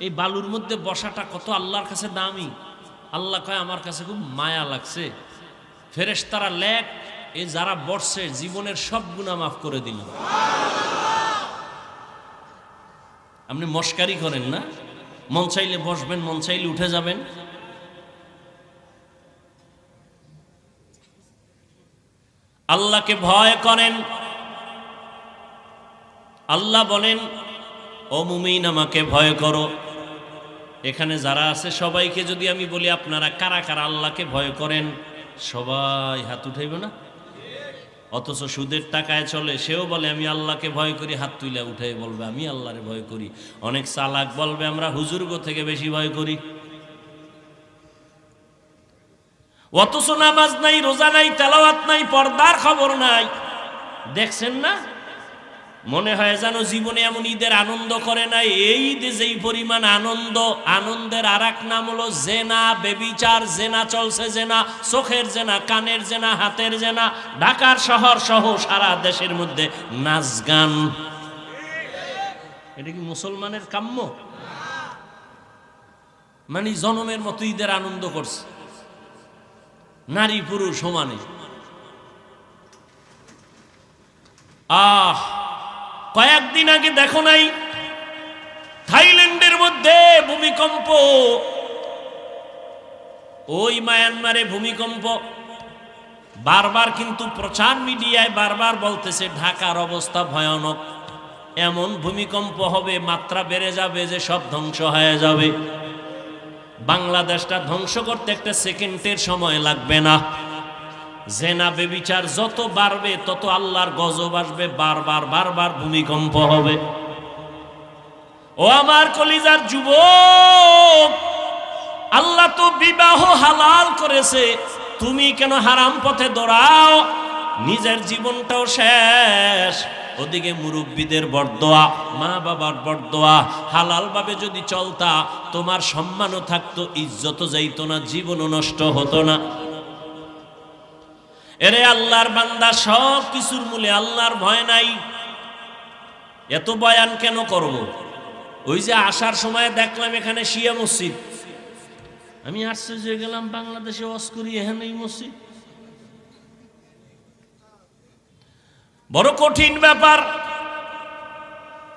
এই বালুর মধ্যে বসাটা কত আল্লাহর কাছে দামি। আল্লাহ কয় আমার কাছে খুব মায়া লাগছে, ফেরেশতারা লেখ এই যারা বসছে জীবনের সব গুনাহ মাফ করে দিলাম। আপনি মস্কারি করেন না, মন চাইলে বসবেন, মন চাইলে উঠে যাবেন। আল্লাহকে ভয় করেন। আল্লাহ বলেন, ও মুমিন আমাকে ভয় করো। এখানে যারা আছে সবাইকে যদি আমি বলি আপনারা কারা কারা আল্লাহকে ভয় করেন, সবাই হাত উঠাইব না? অথচ সুদের টাকায় চলে, সেও বলে আমি আল্লাহকে ভয় করি, হাত তুলে উঠাই বলবে আমি আল্লাহরে ভয় করি। অনেক চালাক বলবে আমরা হুজুরগো থেকে বেশি ভয় করি। অথচ নামাজ নাই, রোজা নাই, তেলাওয়াত নাই, পর্দার খবর নাই। দেখছেন না, মনে হয় যেন জীবনে এমন ঈদের আনন্দ করে নাই। এই ঈদে যেই পরিমাণ আনন্দ, আনন্দের আর এক নাম হলো জেনা, বেবিচার। জেনা চলছে, জেনা, চোখের জেনা, কানের জেনা, হাতের জেনা। ঢাকার শহর সহ সারা দেশের মধ্যে নাচ গান। এটা কি মুসলমানের কাম্য? মানে জনমের মতো ঈদের আনন্দ করছে, নারী পুরুষ সমানে। কয়েকদিন আগে দেখো নাই থাইল্যান্ডের মধ্যে ভূমিকম্প, ওই মায়ানমারে ভূমিকম্প। বারবার কিন্তু প্রচার মিডিয়ায় বারবার বলতেছে ঢাকার অবস্থা ভয়ানক, এমন ভূমিকম্প হবে, মাত্রা বেড়ে যাবে যে সব ধ্বংস হয়ে যাবে। বাংলাদেশটা ধ্বংস করতে একটা সেকেন্ডের সময় লাগবে না। জেনা বেবিচার যত বাড়বে তত আল্লাহর গজব আসবে, বারবার বারবার ভূমিকম্প হবে। ও আমার কলিজার যুবক, আল্লাহ তো বিবাহ হালাল করেছে, তুমি কেন হারাম পথে দৌড়াও? নিজের জীবনটাও শেষ, ওদিকে মুরব্বীদের বরদোয়া, মা বাবার বরদোয়া। হালাল ভাবে যদি চলতা তোমার সম্মানও থাকতো, ইজ্জতও যাইতো না, জীবনও নষ্ট হতো না। এরে আল্লাহর বান্দা, সব কিছুর মূলে আল্লাহর ভয় নাই। এত বয়ান কেন করব? ওই যে আসার সময় দেখলাম এখানে শিয়া মসজিদ, আমি আশ্চর্য হয়ে গেলাম, বাংলাদেশে ওয়াজ করি এখানে এই মসজিদ। বড় কঠিন ব্যাপার।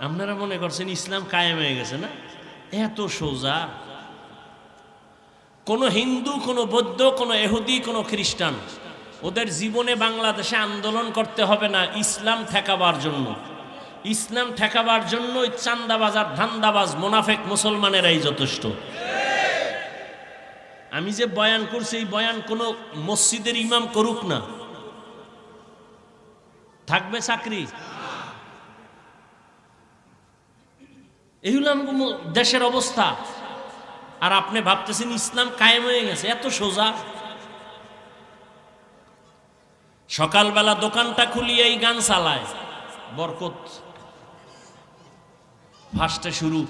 আপনারা মনে করছেন ইসলাম কায়েম হয়ে গেছে না? এত সোজা। কোন হিন্দু, কোন বৌদ্ধ, কোন ইহুদি, কোন খ্রিস্টান, ওদের জীবনে বাংলাদেশে আন্দোলন করতে হবে না ইসলাম ঠেকাবার জন্য। ইসলাম ঠেকাবার জন্য ওই চান্দাবাজ আর ধান্দাবাজ মুনাফেক মুসলমানেরাই যথেষ্ট। আমি যে বয়ান করছি, এই বয়ান কোন মসজিদের ইমাম করুক না, থাকবে চাকরি? এই হলো দেশের অবস্থা। আর আপনি ভাবতেছেন ইসলাম কায়েম হয়ে গেছে, এত সোজা। সকালবেলা দোকানটা খুলিয়ে এই গান চালায়, বরকত ফার্স্টে শুরু।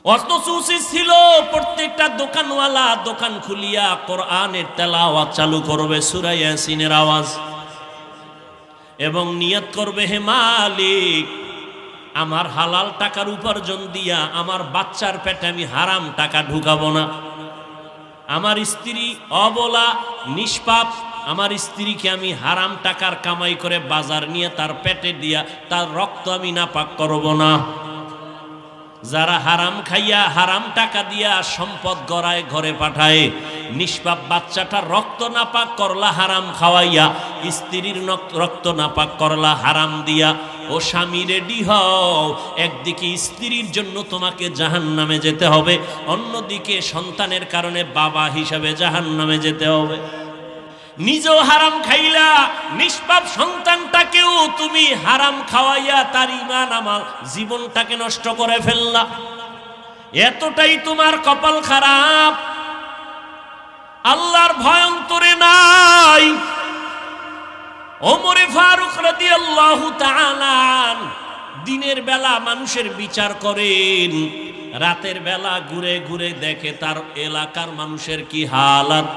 অথচ উচিত ছিল প্রত্যেকটা দোকানওয়ালা দোকান খুলিয়া কোরআনের তেলাওয়াত চালু করবে, সূরা ইয়াসিনের আওয়াজ, এবং নিয়ত করবে হে মালিক আমার হালাল টাকার উপার্জন দিয়া আমার বাচ্চার পেটে আমি হারাম টাকা ঢুকাবো না। আমার স্ত্রী অবলা নিষ্পাপ, আমার স্ত্রীকে আমি হারাম টাকার কামাই করে বাজার নিয়ে তার পেটে দিয়া তার রক্ত আমি নাপাক করব না। যারা হারাম খাইয়া হারাম টাকা দিয়া সম্পদ গড়ায় ঘরে পাঠায়, নিষ্পাপ বাচ্চাটা রক্ত নাপাক করলা হারাম খাওয়াইয়া, স্ত্রীর রক্ত নাপাক করলা হারাম দিয়া। ও স্বামী রেডি হও, একদিকে স্ত্রীর জন্য তোমাকে জাহান্নামে যেতে হবে, অন্যদিকে সন্তানের কারণে বাবা হিসাবে জাহান্নামে যেতে হবে। নিজেও হারাম খাইলা, নিষ্পাপ সন্তানটাকেও তুমি হারাম খাওয়াইয়া তার ঈমান আমল জীবনটাকে নষ্ট করে ফেললা। এতটাই তোমার কপাল খারাপ, আল্লাহর ভয় অন্তরে নাই। ওমরে ফারুক রাদিয়াল্লাহু তাআলা দিনের বেলা মানুষের বিচার করেন, রাতের বেলা ঘুরে ঘুরে দেখে তার এলাকার মানুষের কি হালাত।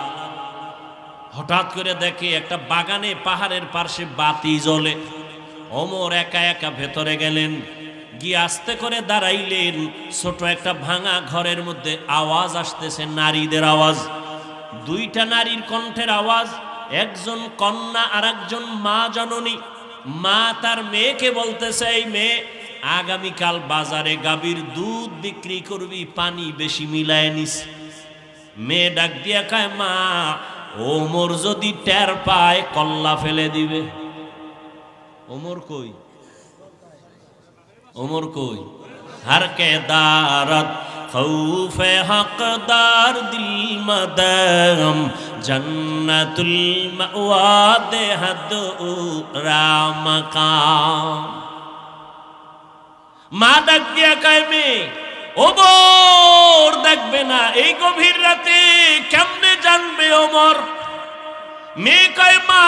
হঠাৎ করে দেখে একটা বাগানে পাহাড়ের পাশে বাতি জ্বলে। ওমর একা একা ভেতরে গেলেন, গিয়ে আস্তে করে দাঁড়াইলেন। ছোট একটা ভাঙা ঘরের মধ্যে আওয়াজ আসতেছে, নারীদের আওয়াজ, দুইটা নারীর কণ্ঠের আওয়াজ। একজন কন্যা আর একজন মা জননী। মা তার মেয়েকে বলতেছে, এই মেয়ে, আগামীকাল বাজারে গাভীর দুধ বিক্রি করবি, পানি বেশি মিলায় নিস। মেয়ে ডাক দিয়া কয়, মা, ওমর যদি টের পায় কল্লা ফেলে দিবে। ওমর কই? ওমর কই? हर के दारत खौफे हकदार दिल मदम जन्नतुल मअवा दे हद रामकाम। মা ডাক দিয়া কয়, মেয়ে, ওমর দেখবে না এই গভীর রাতে, কেমনে জানবে ওমর? মেয়ে কয়, মা,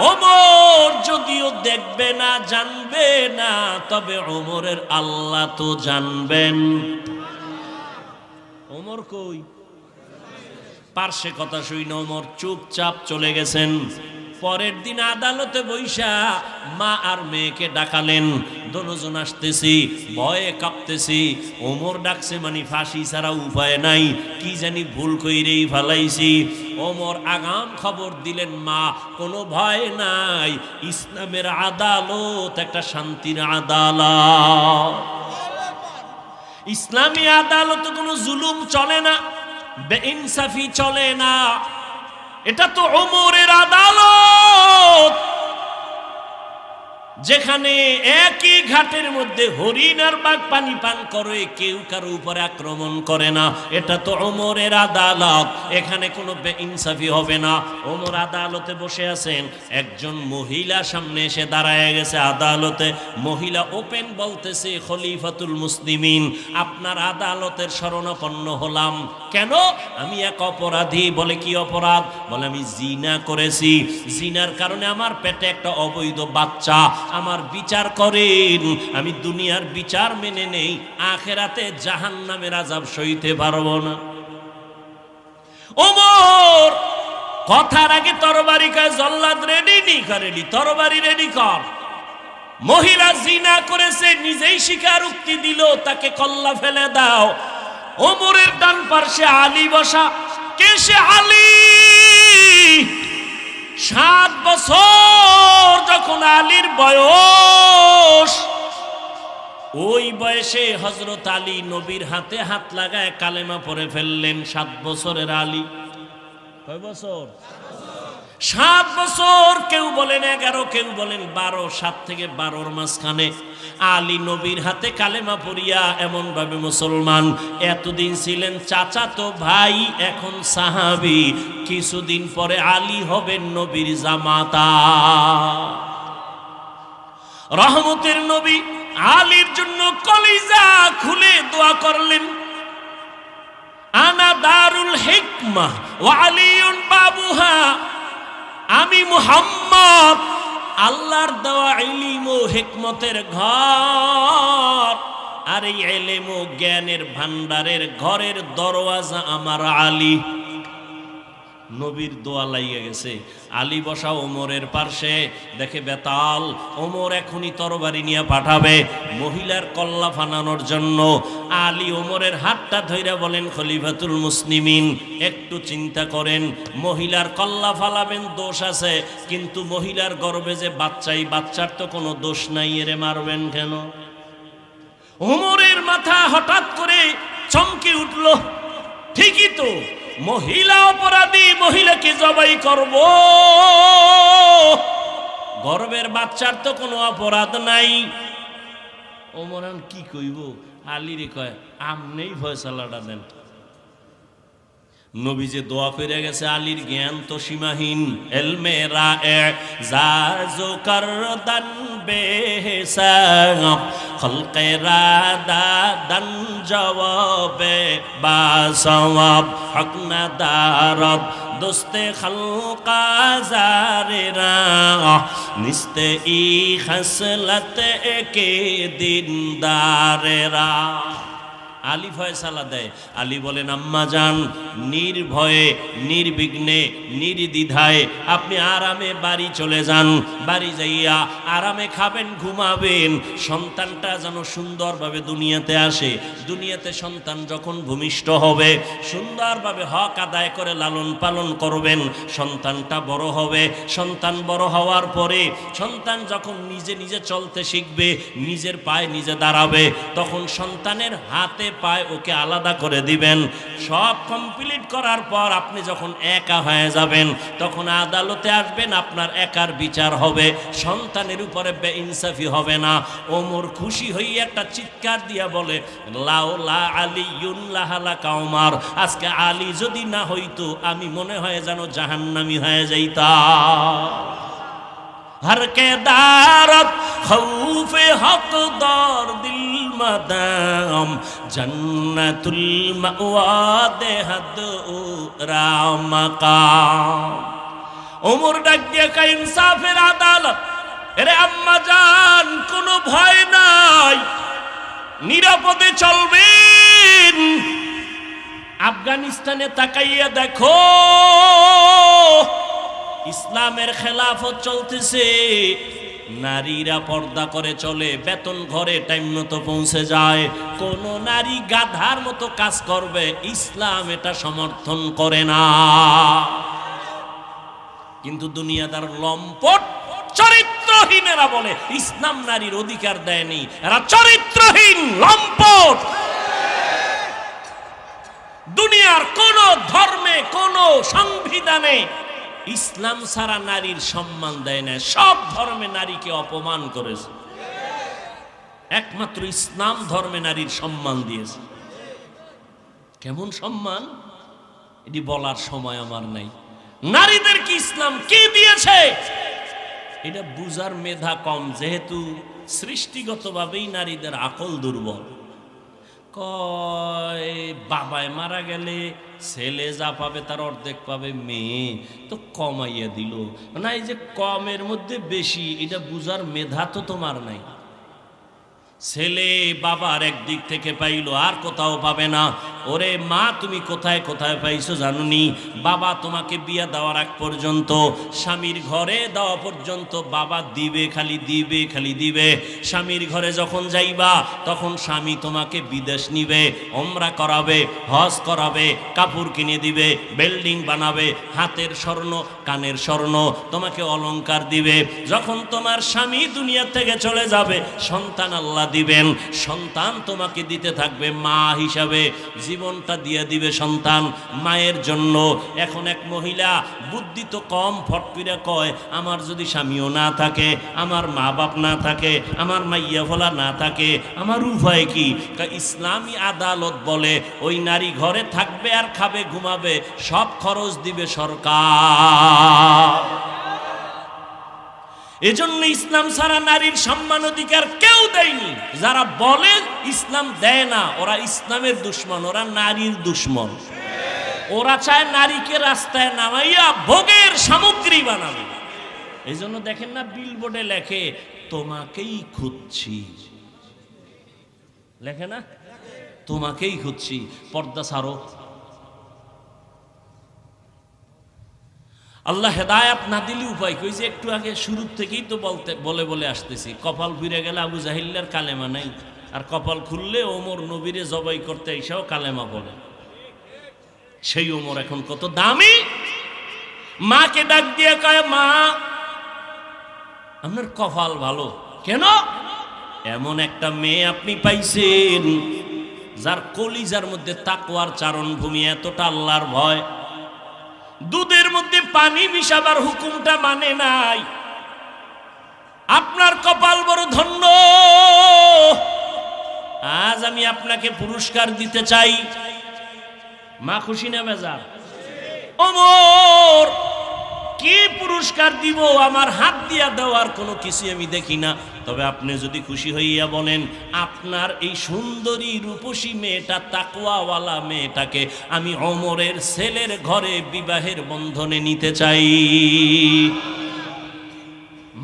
ওমর যদিও দেখবে না, জানবে না, তবে ওমরের আল্লাহ তো জানবেন। ওমর কই? পার্শ্বে কথা শুই না, ওমর চুপচাপ চলে গেছেন। পরের দিন আদালতে বৈশা মা আর মেয়েকে ডাকালেন। দুজন আসতেছি, ভয়ে কাঁপতেছি। ওমর ডাকছে মানে ফাঁসি ছাড়া উপায় নাই, কি জানি ভুল কইরেই ফালাইছি। ওমর আগাম খবর দিলেন, মা, কোনো ভয় নাই, ইসলামের আদালত একটা শান্তির আদালত। ইসলামী আদালতে কোনো জুলুম চলে না, বেইনসাফি চলে না। এটা তো ওমরের আদালত, যেখানে একই ঘাটের মধ্যে হরিণ আর বাঘ পানি পান করে, কেউ কারো উপরে আক্রমণ করে না। এটা তো ওমরের আদালত, এখানে কোনো বেইনসাফি হবে না। ওমর আদালতে বসে আছেন, একজন মহিলা সামনে এসে দাঁড়ায় গেছে আদালতে। মহিলা ওপেন বলতেছে, খলিফাতুল মুসলিমিন, আপনার আদালতের শরণাপন্ন হলাম। কেন? আমি এক অপরাধী। বলে, কি অপরাধ? বলে, আমি জিনা করেছি, জিনার কারণে আমার পেটে একটা অবৈধ বাচ্চা। আমার বিচার করেন, আমি দুনিয়ার বিচার মেনে নেই, আখেরাতে জাহান্নামের আযাব সইতে পারবো না। ওমর কথার আগে তরবারি কয়, জল্লাদ রেডি নি করেনি, তরবারি রেডি কর। মহিলা জিনা করেছে, নিজেই স্বীকারোক্তি দিল, তাকে কল্লা ফেলে দাও। ওমরের ডান পাশে আলী বসা। কে সে? আলী। 7 বছর যখন আলীর বয়স, ওই বয়সে হযরত আলী নবীর হাতে হাত লাগায় কালেমা পড়ে ফেললেন। 7 বছরের আলী। কয় বছর? 7 বছর। কেউ বলেন 11, কেউ বলেন 12। 7 থেকে 12-র মাঝখানে আলী নবীর হাতে কালেমা পড়িয়া এমন ভাবে মুসলমান। এতদিন ছিলেন চাচাতো ভাই, এখন সাহাবী। কিছুদিন পরে আলী হবেন নবীর জামাতা। রহমতের নবী আলীর জন্য কলিজা খুলে দোয়া করলেন, আনা দারুল হিকমাহ ওয়া আলীউন বাবুহা। আমি মুহাম্মদ আল্লাহর দেওয়া ইলম ও হিকমতের ঘর, আর এই ইলম ও জ্ঞানের ভান্ডারের ঘরের দরওয়াজা আমার আলী। নবীর দোয়া লাইয়া গেছে। আলী বসা ওমরের পার্শ্বে, দেখে বেতাল ওমর এখনই তরবারি নিয়ে পাঠাবে মহিলার কল্লা ফানানোর জন্য। আলী ওমরের হাতটা ধইরা বলেন, খলিফাতুল মুসলিমিন একটু চিন্তা করেন, মহিলার কল্লা ফালাবেন দোষ আছে, কিন্তু মহিলার গর্ভে যে বাচ্চাই, বাচ্চার তো কোনো দোষ নাই, এরে মারবেন কেন? ওমরের মাথা হঠাৎ করে চমকে উঠল, ঠিকই তো, মহিলা অপরাধী, মহিলাকে জবাই করব, গর্ভের বাচ্চার তো কোনো অপরাধ নাই। ওমর কি কইব? আলীরে কয়, আমনেই ফয়সালাটা দেন। নবী যে দোয়া করে গেছে, আলীর জ্ঞান তো সীমাহীন। এলমে রায়ে জাজো করদান বেহিসাব, খলকে রাদা দান জওয়াবে বাসওয়াব, হক না দারদ দোস্তে খলকা জারেরা, নিস্তে ই খসলত একে দিনদারেরা। আলী ফয়সালা দেয়। আলী বলেন, আম্মা যান, নির্ভয়ে নির্বিঘ্নে নির্দ্বিধায় আপনি আরামে বাড়ি চলে যান। বাড়ি যাইয়া আরামে খাবেন, ঘুমাবেন, সন্তানটা যেন সুন্দরভাবে দুনিয়াতে আসে। দুনিয়াতে সন্তান যখন ভূমিষ্ঠ হবে, সুন্দরভাবে হক আদায় করে লালন পালন করবেন। সন্তানটা বড় হবে, সন্তান বড় হওয়ার পরে সন্তান যখন নিজে নিজে চলতে শিখবে, নিজের পায়ে নিজে দাঁড়াবে, তখন সন্তানের হাতে পায় ওকে আলাদা করে দিবেন। সব কমপ্লিট করার পর আপনি যখন একা হয়ে যাবেন, তখন আদালতে আসবেন, আপনার একার বিচার হবে, সন্তানের উপরে বেইনসাফি হবে না। ওমর খুশি হয়ে একটা চিৎকার দিয়া বলে, লাউলা আলিয়ুন লাহালাকা ওমর, আজকে আলী যদি না হইতো আমি মনে হয় যেন জাহান্নামী হয়ে যাইতাম। हर के दारत खौफे हकदार दिल मदाम, जन्नतुल मअवा देहद रामकाम। उमर डाक दिया का इंसाफेर आदालत, এরে আম্মা জান কোনো ভয় নাই, নিরাপদে চলবেন। আফগানিস্তানে তাকাইয়া দেখো, ইসলামের খেলাফত চলতেছে, নারীরা পর্দা করে চলে, বেতন ঘরে টাইম মতো পৌঁছে যায়, কোন নারী গাধার মতো কাজ করবে ইসলাম এটা সমর্থন করে না। কিন্তু দুনিয়াদার লম্পট চরিত্রহীনেরা বলে ইসলাম নারীর অধিকার দেয়নি, এরা চরিত্রহীন লম্পট। দুনিয়ার কোন ধর্মে, কোন সংবিধানে ইসলাম ছাড়া নারীর সম্মান দেয় না। সব ধর্মে নারীকে অপমান করেছে, একমাত্র ইসলাম ধর্মে নারীর সম্মান দিয়েছে। কেমন সম্মান এটি বলার সময় আমার নাই। নারীদেরকে ইসলাম কি দিয়েছে এটা বুঝার মেধা কম, যেহেতু সৃষ্টিগতভাবেই নারীদের আকল দুর্বল। কয় বাবায় মারা গেলে ছেলে যা পাবে তার অর্ধেক পাবে মেয়ে, তো কমাইয়া দিল না। এই যে কমের মধ্যে বেশি, এটা বুঝার মেধা তো তোমার নাই। ছেলে বাবার একদিক থেকে পাইলো, আর কোথাও পাবে না। ওরে মা, তুমি কোথায় কোথায় পাইছো জানুনি? বাবা তোমাকে বিয়া দেওয়ার আগ পর্যন্ত, স্বামীর ঘরে দেওয়া পর্যন্ত বাবা দিবে, খালি দিবে, খালি দিবে। স্বামীর ঘরে যখন যাইবা তখন স্বামী তোমাকে বিদেশ নিবে, ওমরা করাবে, হজ করাবে, কাপড় কিনে দিবে, বিল্ডিং বানাবে, হাতের স্বর্ণ কানের স্বর্ণ তোমাকে অলংকার দিবে। যখন তোমার স্বামী দুনিয়া থেকে চলে যাবে, সন্তান আল্লাহ দিবেন, সন্তান তোমাকে দিতে থাকবে মা হিসাবে, জীবনটা দিয়ে দিবে সন্তান মায়ের জন্য। এখন এক মহিলা বুদ্ধি তো কম, ফট করে কয়, আমার যদি স্বামীও না থাকে, আমার মা বাপ না থাকে, আমার মাইয়া ফলা না থাকে, আমার উপায় কি? ইসলামী আদালত বলে ওই নারী ঘরে থাকবে আর খাবে, ঘুমাবে, সব খরচ দিবে সরকার। এজন্য ইসলাম ছাড়া নারীর সম্মান অধিকার কেউ দেয়নি। যারা বলে ইসলাম দেয় না, ওরা ইসলামের দুশ্মন, ওরা নারীর দুশ্মন। ওরা চায় নারীকে রাস্তায় নামাইয়া ভোগের সামগ্রী বানাবে। এই জন্য দেখেন না বিলবোর্ডে লেখে, তোমাকেই খুঁজছি, লেখে না, তোমাকেই খুঁজছি, পর্দা ছাড়ো। আল্লাহ হেদায়াত না দিলে উপায় কই, যে একটু আগে শুরুর থেকেই তো বলে আসতেছি, কপাল ফিরে গেলে আবু জাহিল্লার কালেমা নাই, আর কপাল খুললে ওমর নবীরে জবাই করতে এসেও কালেমা বলে। সেই ওমর এখন কত দামি। মাকে ডাক দিয়ে কয়, মা আপনার কপাল ভালো। কেন? এমন একটা মেয়ে আপনি পাইছেন যার কলিজার মধ্যে তাকওয়ার চারণ ভূমি, এতটা আল্লাহর ভয়, দুধের মধ্যে পানি মিশাবার হুকুমটা মানে নাই। আপনার কপাল বড় ধন্য। আজ আমি আপনাকে পুরস্কার দিতে চাই। মা খুশি না বেজার? ওমর কি পুরস্কার দিব? আমার হাত দিয়া দেওয়ার কোনো কিছু আমি দেখি না। তবে আপনি যদি খুশি হইয়া বলেন, আপনার এই সুন্দরী রূপসী মেয়েটা, তাকওয়াওয়ালা মেয়েটাকে আমি ওমরের ছেলের ঘরে বিবাহের বন্ধনে নিতে চাই।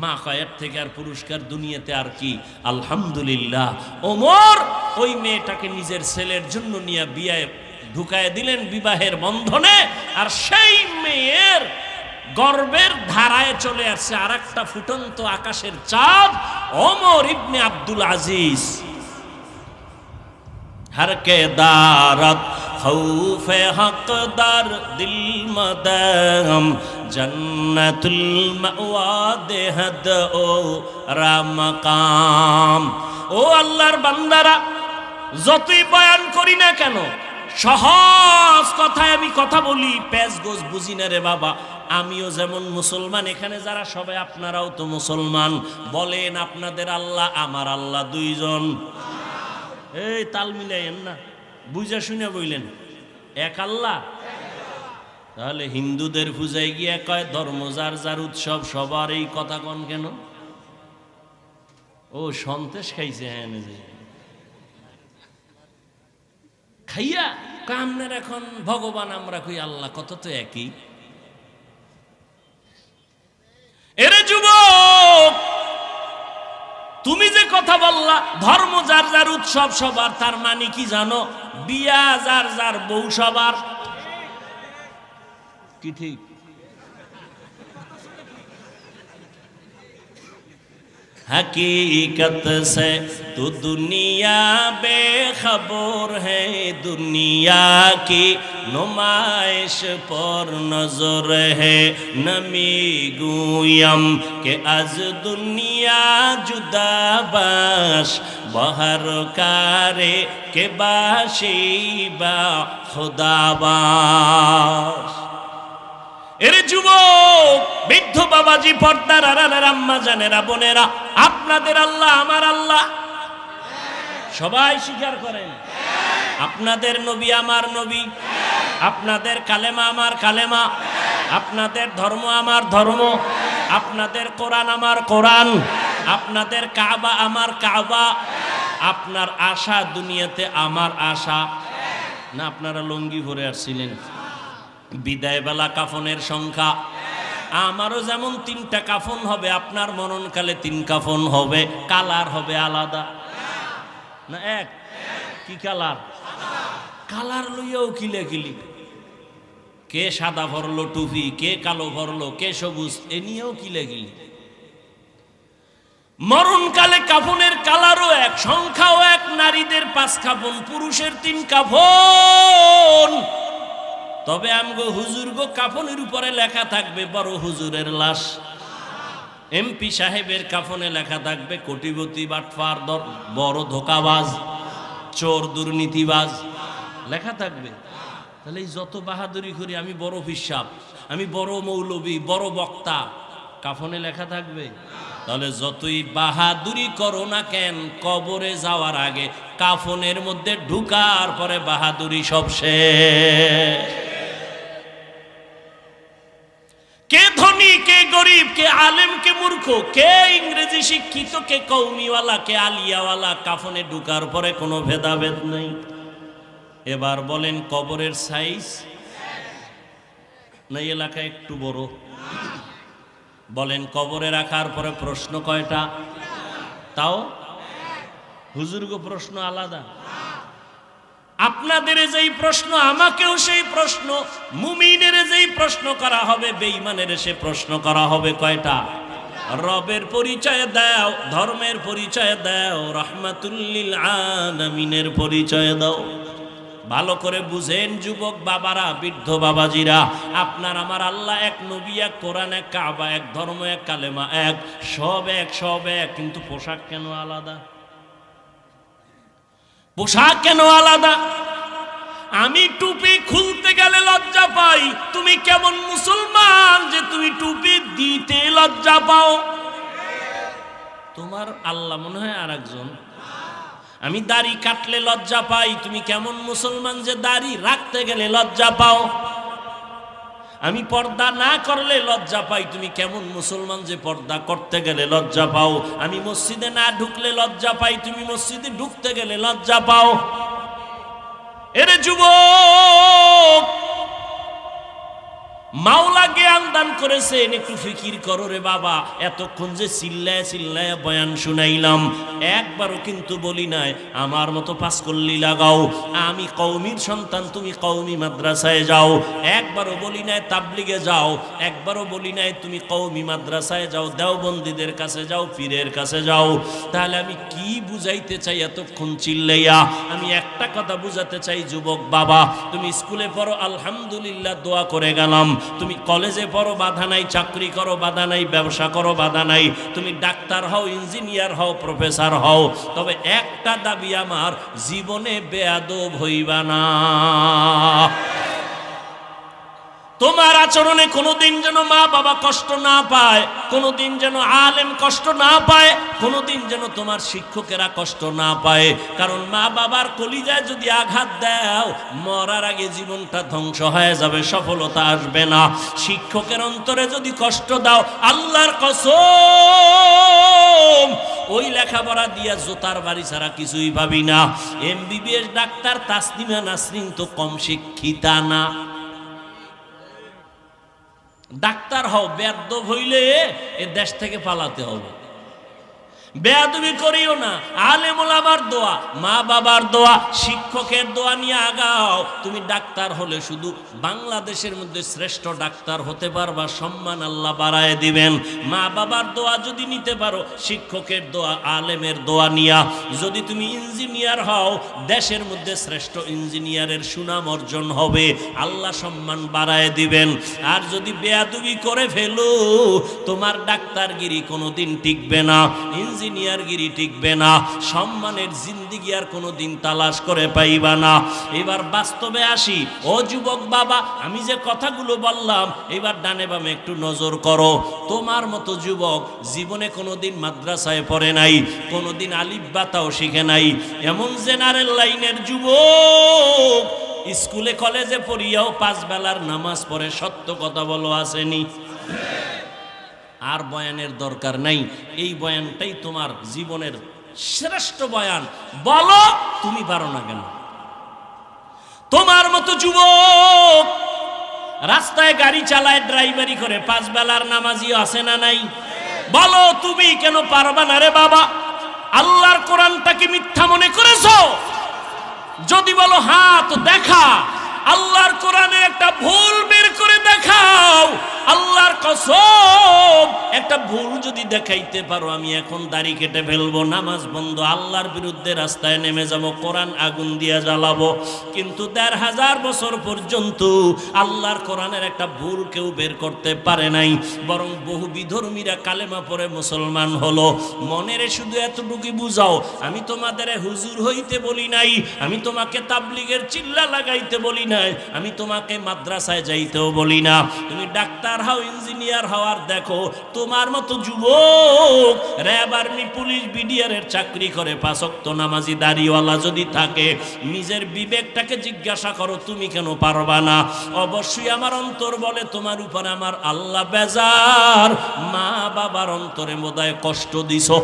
মা কয়ের থেকে আর পুরস্কার দুনিয়াতে আর কি? আলহামদুলিল্লাহ। ওমর ওই মেয়েটাকে নিজের ছেলের জন্য নিয়ে বিয়ে ঢুকায় দিলেন বিবাহের বন্ধনে। আর সেই মেয়ের গর্বের ধারায় চলে আসছে আর একটা ফুটন্ত আকাশের চাঁদ, ওমর ইবনে আব্দুল আজিজ। हर के दारत खौफे हकदार दिल मदम जन्नतुल मावा देहद ओ रामकाम। ও আল্লাহর বান্দারা, যতই বয়ান করি না কেন, সহজ কথায় আমি কথা বলি, প্যাঁচ গোছ বুঝি না রে বাবা। আমিও যেমন মুসলমান, এখানে যারা সবাই আপনারাও তো মুসলমান। বলেন আপনাদের আল্লাহ আমার আল্লাহ দুইজন? এই তাল মিলাইয়েন না, বুঝা শুনে বইলেন এক আল্লাহ। তাহলে হিন্দুদের পূজায় গিয়ে কয় ধর্ম যার যার উৎসব, সবার এই কথা কন কেন? ও সন্তেষ খাইছে। হ্যাঁ খাইয়া কামনের এখন ভগবান আমরা কই আল্লাহ, কত তো একই। এরে যুবক, তুমি যে কথা বললা ধর্ম যার যার উৎসব সবার, তার মানে কি জানো? বিয়া যার যার বউ সবার। কি ঠিক? हकीकत से तो दुनिया बेखबर है, दुनिया की नुमाइश पर नजर है। नमी गुयम के आज दुनिया जुदा बाश, बहर कारे के बाशिबा खुदाबाश। এরে যুবক, বৃদ্ধ বাবাজি, পর্দার আড়ালের আম্মা জানেরা, বোনেরা, আপনাদের আল্লাহ আমার আল্লাহ। সবাই স্বীকার করেন আপনাদের নবী আমার নবী, আপনাদের কালেমা আমার কালেমা, আপনাদের ধর্ম আমার ধর্ম, আপনাদের কোরআন আমার কোরআন, আপনাদের কাবা আমার কাবা, আপনার আশা দুনিয়াতে আমার আশা। না আপনারা লঙ্গি ভরে আসছিলেন? বিদায় বেলা কাফনের সংখ্যা আমারও যেমন 3টা কাফন হবে, আপনার মরণকালে 3 কাফন হবে। কালার হবে আলাদা না এক? কি কালার? কালার লইয়াও কিলাকিলি, কে সাদা ভরলো টুপি, কে কালো ভরলো, কে সবুজ, এ নিয়েও কিলাকিলি। মরণকালে কাফনের কালারও এক, সংখ্যাও এক। নারীদের 5 কাফন, পুরুষের 3 কাফন। তবে আমগো হুজুর গো কাফনের উপরে লেখা থাকবে বড় হুজুরের লাশ। এমপি সাহেবের কাফনে লেখা থাকবে কোটিপতি, বাটফার, বড় ধোকাবাজ, চোর, দুর্নীতিবাজ লেখা থাকবে। তাহলে যত বাহাদুরি করি, আমি বড় পিসাব, আমি বড় মৌলবী, বড় বক্তা, কাফনে লেখা থাকবে? তাহলে যতই বাহাদুরি করো না কেন, কবরে যাওয়ার আগে কাফনের মধ্যে ঢুকার পরে বাহাদুরি সব শেষ। কে ধনী, কে গরিব, কে আলেম, কে মূর্খ, কে ইংরেজি শিক্ষিত, কে কৌমিওয়ালা, কে আলিয়াওয়ালা, কাফনে ঢুকার পরে কোনো ভেদাভেদ নেই। এবার বলেন কবরের সাইজ না এলাকা একটু বড়? বলেন কবরে রাখার পরে প্রশ্ন কয়টা? তাও হুজুর গো প্রশ্ন আলাদা। আপনাদের যেই প্রশ্ন আমাকেও সেই প্রশ্ন, মুমিনের যেই প্রশ্ন করা হবে বেঈমানের সে প্রশ্ন করা হবে। কয়টা? রবের পরিচয় দাও, ধর্মের পরিচয় দাও, রাহমাতুল লিল আলামিনের পরিচয় দাও। ভালো করে বুঝেন যুবক বাবারা, বৃদ্ধ বাবাজিরা, আপনার আমার আল্লাহ এক, নবী এক, কোরআন এক, কাবা এক, ধর্ম এক, কালেমা এক, সব এক, সব এক, কিন্তু পোশাক কেন আলাদা? পোশাক কেন আলাদা? আমি টুপি খুলতে গেলে লজ্জা পাই, তুমি কেমন মুসলমান যে তুমি টুপি দিতে লজ্জা পাও? তোমার আল্লাহ মনে হয় আর একজন। আমি দাড়ি কাটলে লজ্জা পাই, তুমি কেমন মুসলমান যে দাড়ি রাখতে গেলে লজ্জা পাও? আমি পর্দা না করলে লজ্জা পাই, তুমি কেমন মুসলমান যে পর্দা করতে গেলে লজ্জা পাও? আমি মসজিদে না ঢুকলে লজ্জা পাই, তুমি মসজিদে ঢুকতে গেলে লজ্জা পাও? এরে যুবক, মাওলা জ্ঞান দান করেছেন, একটু ফিকির করো রে বাবা। এতক্ষণ যে চিল্লায় চিল্লায় বয়ান শুনাইলাম, একবারও কিন্তু বলি নাই আমার মতো পাঁচকল্লি লাগাও, আমি কওমির সন্তান, তুমি কওমি মাদ্রাসায় যাও। একবারও বলি নাই তাবলিগে যাও, একবারও বলি নাই তুমি কওমি মাদ্রাসায় যাও, দেওবন্দীদের কাছে যাও, পীরের কাছে যাও। তাহলে আমি কি বুঝাইতে চাই এতক্ষণ চিল্লাইয়া? আমি একটা কথা বুঝাতে চাই যুবক বাবা, তুমি স্কুলে পড়ো আলহামদুলিল্লাহ, দোয়া করে গেলাম। তুমি কলেজে পড়ো, বাধা নাই, চাকরি করো, বাধা নাই, ব্যবসা করো, বাধা নাই, তুমি ডাক্তার হও, ইঞ্জিনিয়ার হও, প্রফেসর হও, তবে একটা দাবি আমার, জীবনে বেয়াদব হইবা না। তোমার আচরণে কোনোদিন যেন মা বাবা কষ্ট না পায়, কোনোদিন যেন আলেম কষ্ট না পায়, কোনোদিন যেন তোমার শিক্ষকেরা কষ্ট না পায়। কারণ মা বাবার কলিজায় যদি আঘাত দাও, মরার আগে জীবনটা ধ্বংস হয়ে যাবে, সফলতা আসবে না। শিক্ষকের অন্তরে যদি কষ্ট দাও, আল্লাহর কসম, ওই লেখাপড়া দিয়া জোতার বাড়ি ছাড়া কিছুই ভাবি না। MBBS ডাক্তার তাসনিমা নাসরিন তো কম শিক্ষিতা না। ডাক্তার হও, বেয়াদব হইলে এ দেশ থেকে পালাতে হবে। বেয়াদবি করিও না। আলেম ওলামার দোয়া, মা বাবার দোয়া, শিক্ষকের দোয়া নিয়ে আগাও। তুমি ডাক্তার হলে শুধু বাংলাদেশের মধ্যে শ্রেষ্ঠ ডাক্তার হতে পারবা, সম্মান আল্লাহ বাড়ায় দিবেন। মা বাবার দোয়া যদি নিতে পারো, শিক্ষকের দোয়া, আলেমের দোয়া নিয়া যদি তুমি ইঞ্জিনিয়ার হও, দেশের মধ্যে শ্রেষ্ঠ ইঞ্জিনিয়ারের সুনাম অর্জন হবে, আল্লাহ সম্মান বাড়ায় দিবেন। আর যদি বেয়াদবি করে ফেলো, তোমার ডাক্তারগিরি কোনোদিন টিকবে না, ইঞ্জিনিয়ারগিরি টিকবে না, সম্মানের জিন্দিগি আর কোনোদিন তালাশ করে পাইবা না। এবার বাস্তবে আসি। ও যুবক বাবা, আমি যে কথাগুলো বললাম, এবার ডানে বামে একটু নজর করো। তোমার মতো যুবক জীবনে কোনোদিন মাদ্রাসায় পড়ে নাই, কোনোদিন আলিফ বাতাও শিখে নাই, এমন জেনারেল লাইনের যুবক স্কুলে কলেজে পড়িয়াও 5 বেলার নামাজ পড়ে, সত্য কথা বলো আসেনি? আর বয়ানের দরকার নাই, এই বয়ানটাই তোমার জীবনের শ্রেষ্ঠ বয়ান। বলো তুমি পারো না কেন? তোমার মতো যুবক রাস্তায় গাড়ি চালায়, ড্রাইভারি করে, 5 বেলার নামাজি আছে না নাই? বলো তুমি কেন পারবা না রে বাবা? আল্লাহর কোরআনটাকে মিথ্যা মনে করেছো? যদি বলো হ্যাঁ, তো দেখা আল্লাহর কোরআনে একটা ভুল বের করে দেখাও। আল্লাহর কসম, একটা ভুল যদি দেখাইতে পারো, আমি এখন দাড়ি কেটে ফেলবো, নামাজ বন্ধ, আল্লাহর বিরুদ্ধে রাস্তায় নেমে যাব, কোরআন আগুন দিয়ে জ্বালাবো। কিন্তু 1500 বছর পর্যন্ত আল্লাহর কোরআনের একটা ভুল কেউ বের করতে পারে নাই, বরং বহু বিধর্মীরা কালেমা পড়ে মুসলমান হলো। মনের শুধু এতটুকু বুঝাও, আমি তোমাদের হুজুর হইতে বলি নাই, আমি তোমাকে তাবলিগের চিল্লা লাগাইতে বলি নাই, আমি তোমাকে মাদ্রাসায় যাইতেও বলি না। তুমি ডাক্তার হও, ইঞ্জিনিয়ার হওয়ার দেখো, তোমার মতো যুবক র্যাব, আর্মি, পুলিশ, বিডিআরের চাকরি করে, 5 ওয়াক্ত নামাজি দাড়িওয়ালা যদি থাকে, নিজের বিবেকটাকে জিজ্ঞাসা করো, তুমি কেন পারবা না? অবশ্যই আমার অন্তর বলে তোমার উপর আমার আল্লাহ বেজার, মা বাবার অন্তরে বোধহয় কষ্ট দিছো।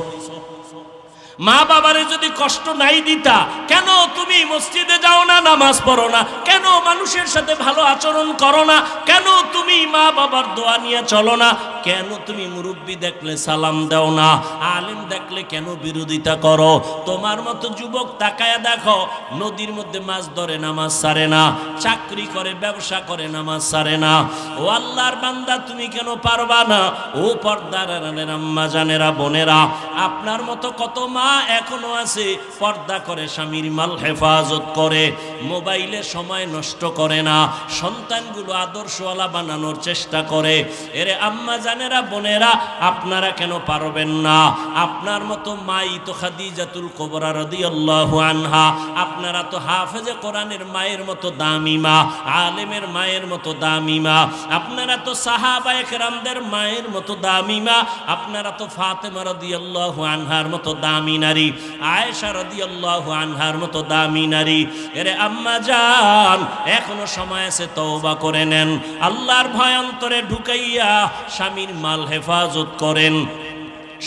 মা বাবারে যদি কষ্ট নাই দিতা, কেন তুমি মসজিদে যাও না, নামাজ পড়ো না, কেন মানুষের সাথে ভালো আচরণ করো না, কেন তুমি মা বাবার দোয়া নিয়ে চলো না, কেন তুমি মুরব্বি দেখলে সালাম দাও না, আলেম দেখলে কেন বিরোধিতা করো? তোমার মতো যুবক তাকায়া দেখো, নদীর মধ্যে মাছ ধরে নামাজ ছাড়ে না, চাকরি করে ব্যবসা করে নামাজ ছাড়ে না। ও আল্লাহর বান্দা, তুমি কেন পারবা না? ও পর্দার আড়ালের আম্মা জানেরা, বোনেরা, আপনার মতো কত মা এখনো আছে পর্দা করে, স্বামীর মাল হেফাজত করে, মোবাইলে সময় নষ্ট করে না, সন্তানগুলো আদর্শওয়ালা বানানোর চেষ্টা করে। এরে আম্মা জানেরা, বোনেরা, আপনারা কেন পারবেন না? আপনার মতো মাই তো খাদিজাতুল কুবরা রাদিয়াল্লাহু আনহা, আপনারা তো হাফেজে কোরআনের মায়ের মতো দামি মা, আলেমের মায়ের মতো দামি মা, আপনারা তো সাহাবায়ে কেরামদের মায়ের মতো দামি মা, আপনারা তো ফাতেমা রাদিয়াল্লাহু আনহার মতো দামি নারী, আয়েশা রাদিয়াল্লাহু আনহার মতো দামি নারী। এরে আম্মা জান, এখনো সময় আছে, তওবা করে নেন, আল্লাহর ভয় অন্তরে ঢুকাইয়া স্বামীর মাল হেফাজত করেন,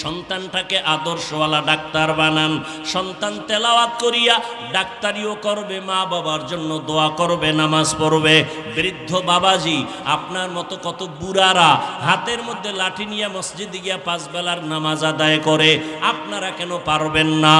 সন্তানটাকে আদর্শওয়ালা ডাক্তার বানান, সন্তান তেলাওয়াত করিয়া ডাক্তারিও করবে, মা বাবার জন্য দোয়া করবে, নামাজ পড়বে। বৃদ্ধ বাবাজি, আপনার মতো কত বুড়ারা হাতের মধ্যে লাঠি নিয়ে মসজিদে গিয়া 5 বেলার নামাজ আদায় করে, আপনারা কেন পারবেন না?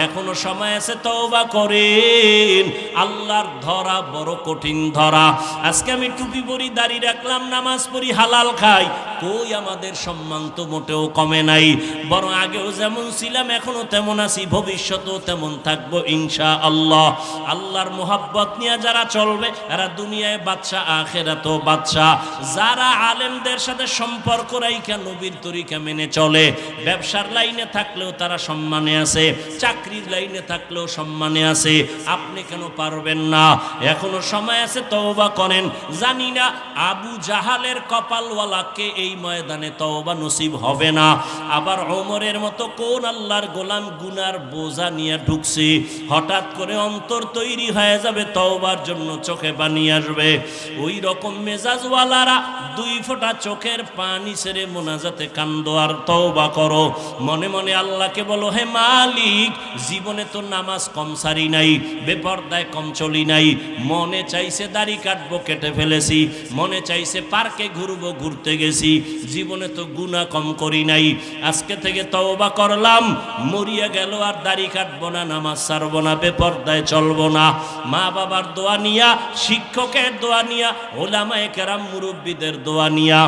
এখনো সময় আছে, তওবা করেন। আল্লাহর ধরা বড় কঠিন ধরা। আজকে আমি টুপি পরি, দাড়ি রাখলাম, নামাজ পড়ি, হালাল খাই, কই আমাদের সম্মান তো মোটেও কমে নাই, বরং আগেও যেমন ছিলাম এখনো তেমন আছি, ভবিষ্যতেও তেমন থাকবো ইনশাআল্লাহ। আল্লাহর মোহাব্বত নিয়ে যারা চলবে এরা দুনিয়ায় বাদশা, আখিরাতেও বাদশা। যারা আলেমদের সাথে সম্পর্ক রাইখা নবীর তরিকা মেনে চলে, ব্যবসার লাইনে থাকলেও তারা সম্মানে আছে, চাকরির লাইনে থাকলেও সম্মানে আছে। আপনি কেন পারবেন না? এখনো সময় আছে, তওবা করেন। জানি না আবু জাহালের কপালওয়ালাকে এই ময়দানে তওবা নসিব হবে না, আবার ওমরের মতো কোন আল্লাহর গোলাম গুনার বোঝা নিয়ে ঢুকছে, হঠাৎ করে অন্তর তৈরি হয়ে যাবে তওবার জন্য, চোখে পানি আসবে। ওই রকম মেজাজওয়ালারা 2 ফোঁটা চোখের পানি ছেড়ে মোনাজাতে কান্দো আর তওবা করো। মনে মনে আল্লাহকে বলো, হে মালিক, জীবনে তো নামাজ কম সারি নাই, বেপরদায় কম চলি নাই, মনে চাইছে দাড়ি কাটবো, কেটে ফেলেছি, মনে চাইছে পার্কে ঘুরবো, ঘুরতে গেছি, জীবনে তো গুনাহ কম করি নাই। আজকে থেকে তওবা করলাম, মরিয়া গেল আর দাড়ি কাটবো না, নামাজ ছাড়বো না, বেপরদায় চলবো না। মা বাবার দোয়া নিয়া, শিক্ষকের দোয়া নিয়া, ওলামায়ে কেরাম মুরব্বীদের দোয়া নিয়া,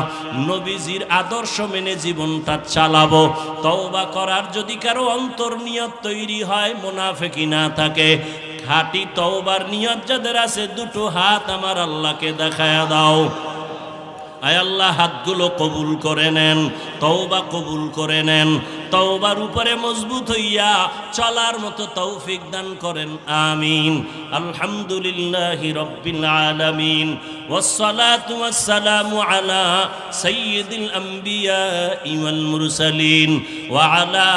নবীজির আদর্শ মেনে জীবনটা চালাবো। তওবা করার যদি কারো অন্তর নিয়ত তৈরি হয়, মুনাফিকি না থাকে, খাঁটি তওবার নিয়ত যাদের আছে, 2 হাত আমার আল্লাহকে দেখায়া দাও। আয় আল্লাহ, হাতগুলো কবুল করে নেন, তওবা কবুল করে নেন, তওবার উপরে মজবুত হইয়া চলার মতো তৌফিক দান করেন, আমিন। আলহামদুলিল্লাহি রাব্বিল আলামিন, ওয়াসসালাতু ওয়াসসালামু আলা সাইয়্যিদিল আমবিয়া ওয়াল মুরসালিন ওয়া আলা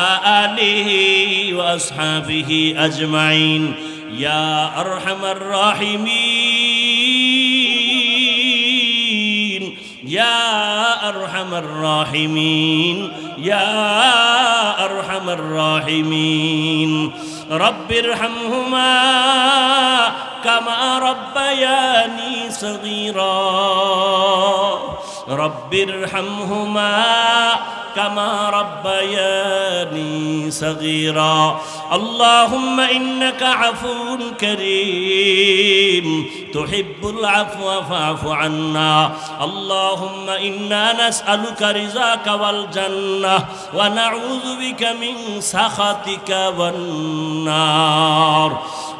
আলিহি ওয়া আসহাবিহি আজমাইন। ইয়া আরহামার রাহিমিন, ইয়া আরহামার রাহিমিন, ইয়া আরহামার রাহিমিন। রব্বির হামহুমা কামা রব্বায়ানি সগীরা, রব্বির হামহুমা কামা রব্বায়ানি সগীরা। আল্লাহুম্মা ইন্নাকা আফুউন কারীম তুহিব্বুল আফওয়া ফা'ফু আন্না। আল্লাহুম্মা ইন্না নাসআলুকা রিযাকা ওয়াল জান্নাহ ওয়া নাউযু বিকা মিন সাখাতিকা ওয়ান নার।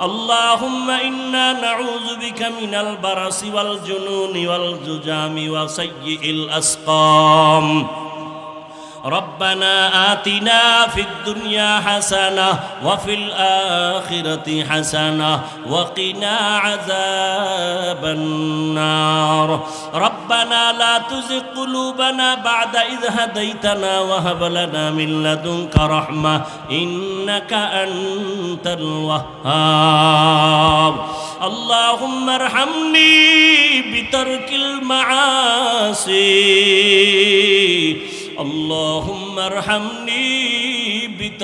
আল্লাহুম্মা ইন্না নাউযু বিকা মিনাল বারাসি ওয়াল জুনুনি ওয়াল জুজামি ওয়া সাইয়্যিল আসকাম। ربنا آتنا في الدنيا حسنة وفي الآخرة حسنة وقنا عذاب النار. ربنا لا تزغ قلوبنا بعد إذ هديتنا وهب لنا من لدنك رحمة إنك أنت الوهاب. اللهم ارحمني بترك المعاصي. اللهم ارحمني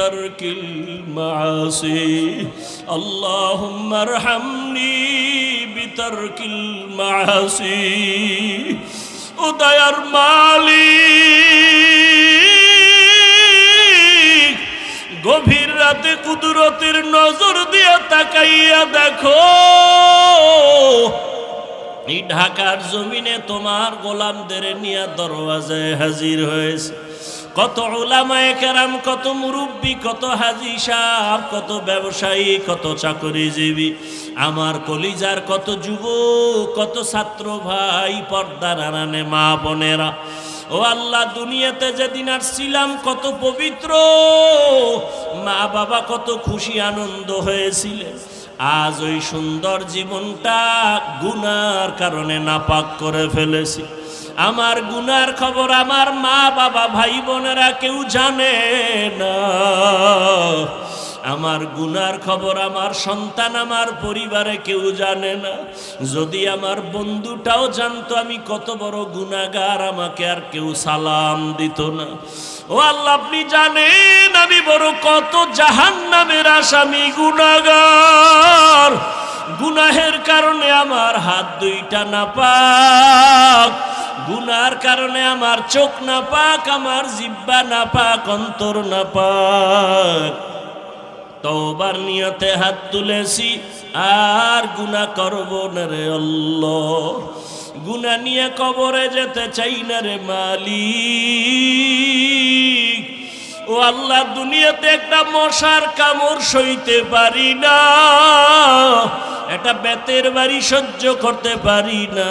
বিতারকিল মাআসি আল্লাহুম্মা আরহামনি বিতারকিল মাআসি ও দয়ার মালিক গভীর রাতে কুদরতের নজর দিয়ে তাকাইয়া দেখো এই ঢাকার জমিনে তোমার গোলামদের নিয়ে দরওয়াজায় হাজির হয়েছে কত উলামায়ে কেরাম, কত মুরব্বী, কত হাজী সাহেব, কত ব্যবসায়ী, কত চাকরিজীবী, আমার কলিজার কত যুবক, কত ছাত্র ভাই, পর্দার আড়ালে মা বোনেরা। ও আল্লাহ, দুনিয়াতে যেদিন আসছিলাম কত পবিত্র, মা বাবা কত খুশি আনন্দ হয়েছিলেন। আজ ওই সুন্দর জীবনটা গুনার কারণে নাপাক করে ফেলেছি। আমার গুনার খবর আমার মা বাবা ভাই বোনেরা কেউ জানে না। আমার গুনার খবর আমার সন্তান, আমার পরিবারে কেউ জানে না। যদি আমার বন্ধুটাও জানতো আমি কত বড় গুনাহগার, আমাকে আর কেউ সালাম দিত না। ও আল্লাহ, আপনি জানেন আমি বড় কত জাহান্নামের আসামি, গুনাহগার। গুনাহের কারণে আমার হাত দুইটা নাপাক, গুনার কারণে আমার চোখ নাপাক, আমার জিহ্বা নাপাক, অন্তর নাপাক। তওবার নিয়তে হাত তুলেছি, আর গুনাহ করব না রে আল্লাহ। গুনাহ নিয়ে কবরে যেতে চাই না রে মালিক। ও আল্লাহ, দুনিয়াতে একটা মশার কামড় সইতে পারি না, একটা বেতের বাড়ি সহ্য করতে পারি না।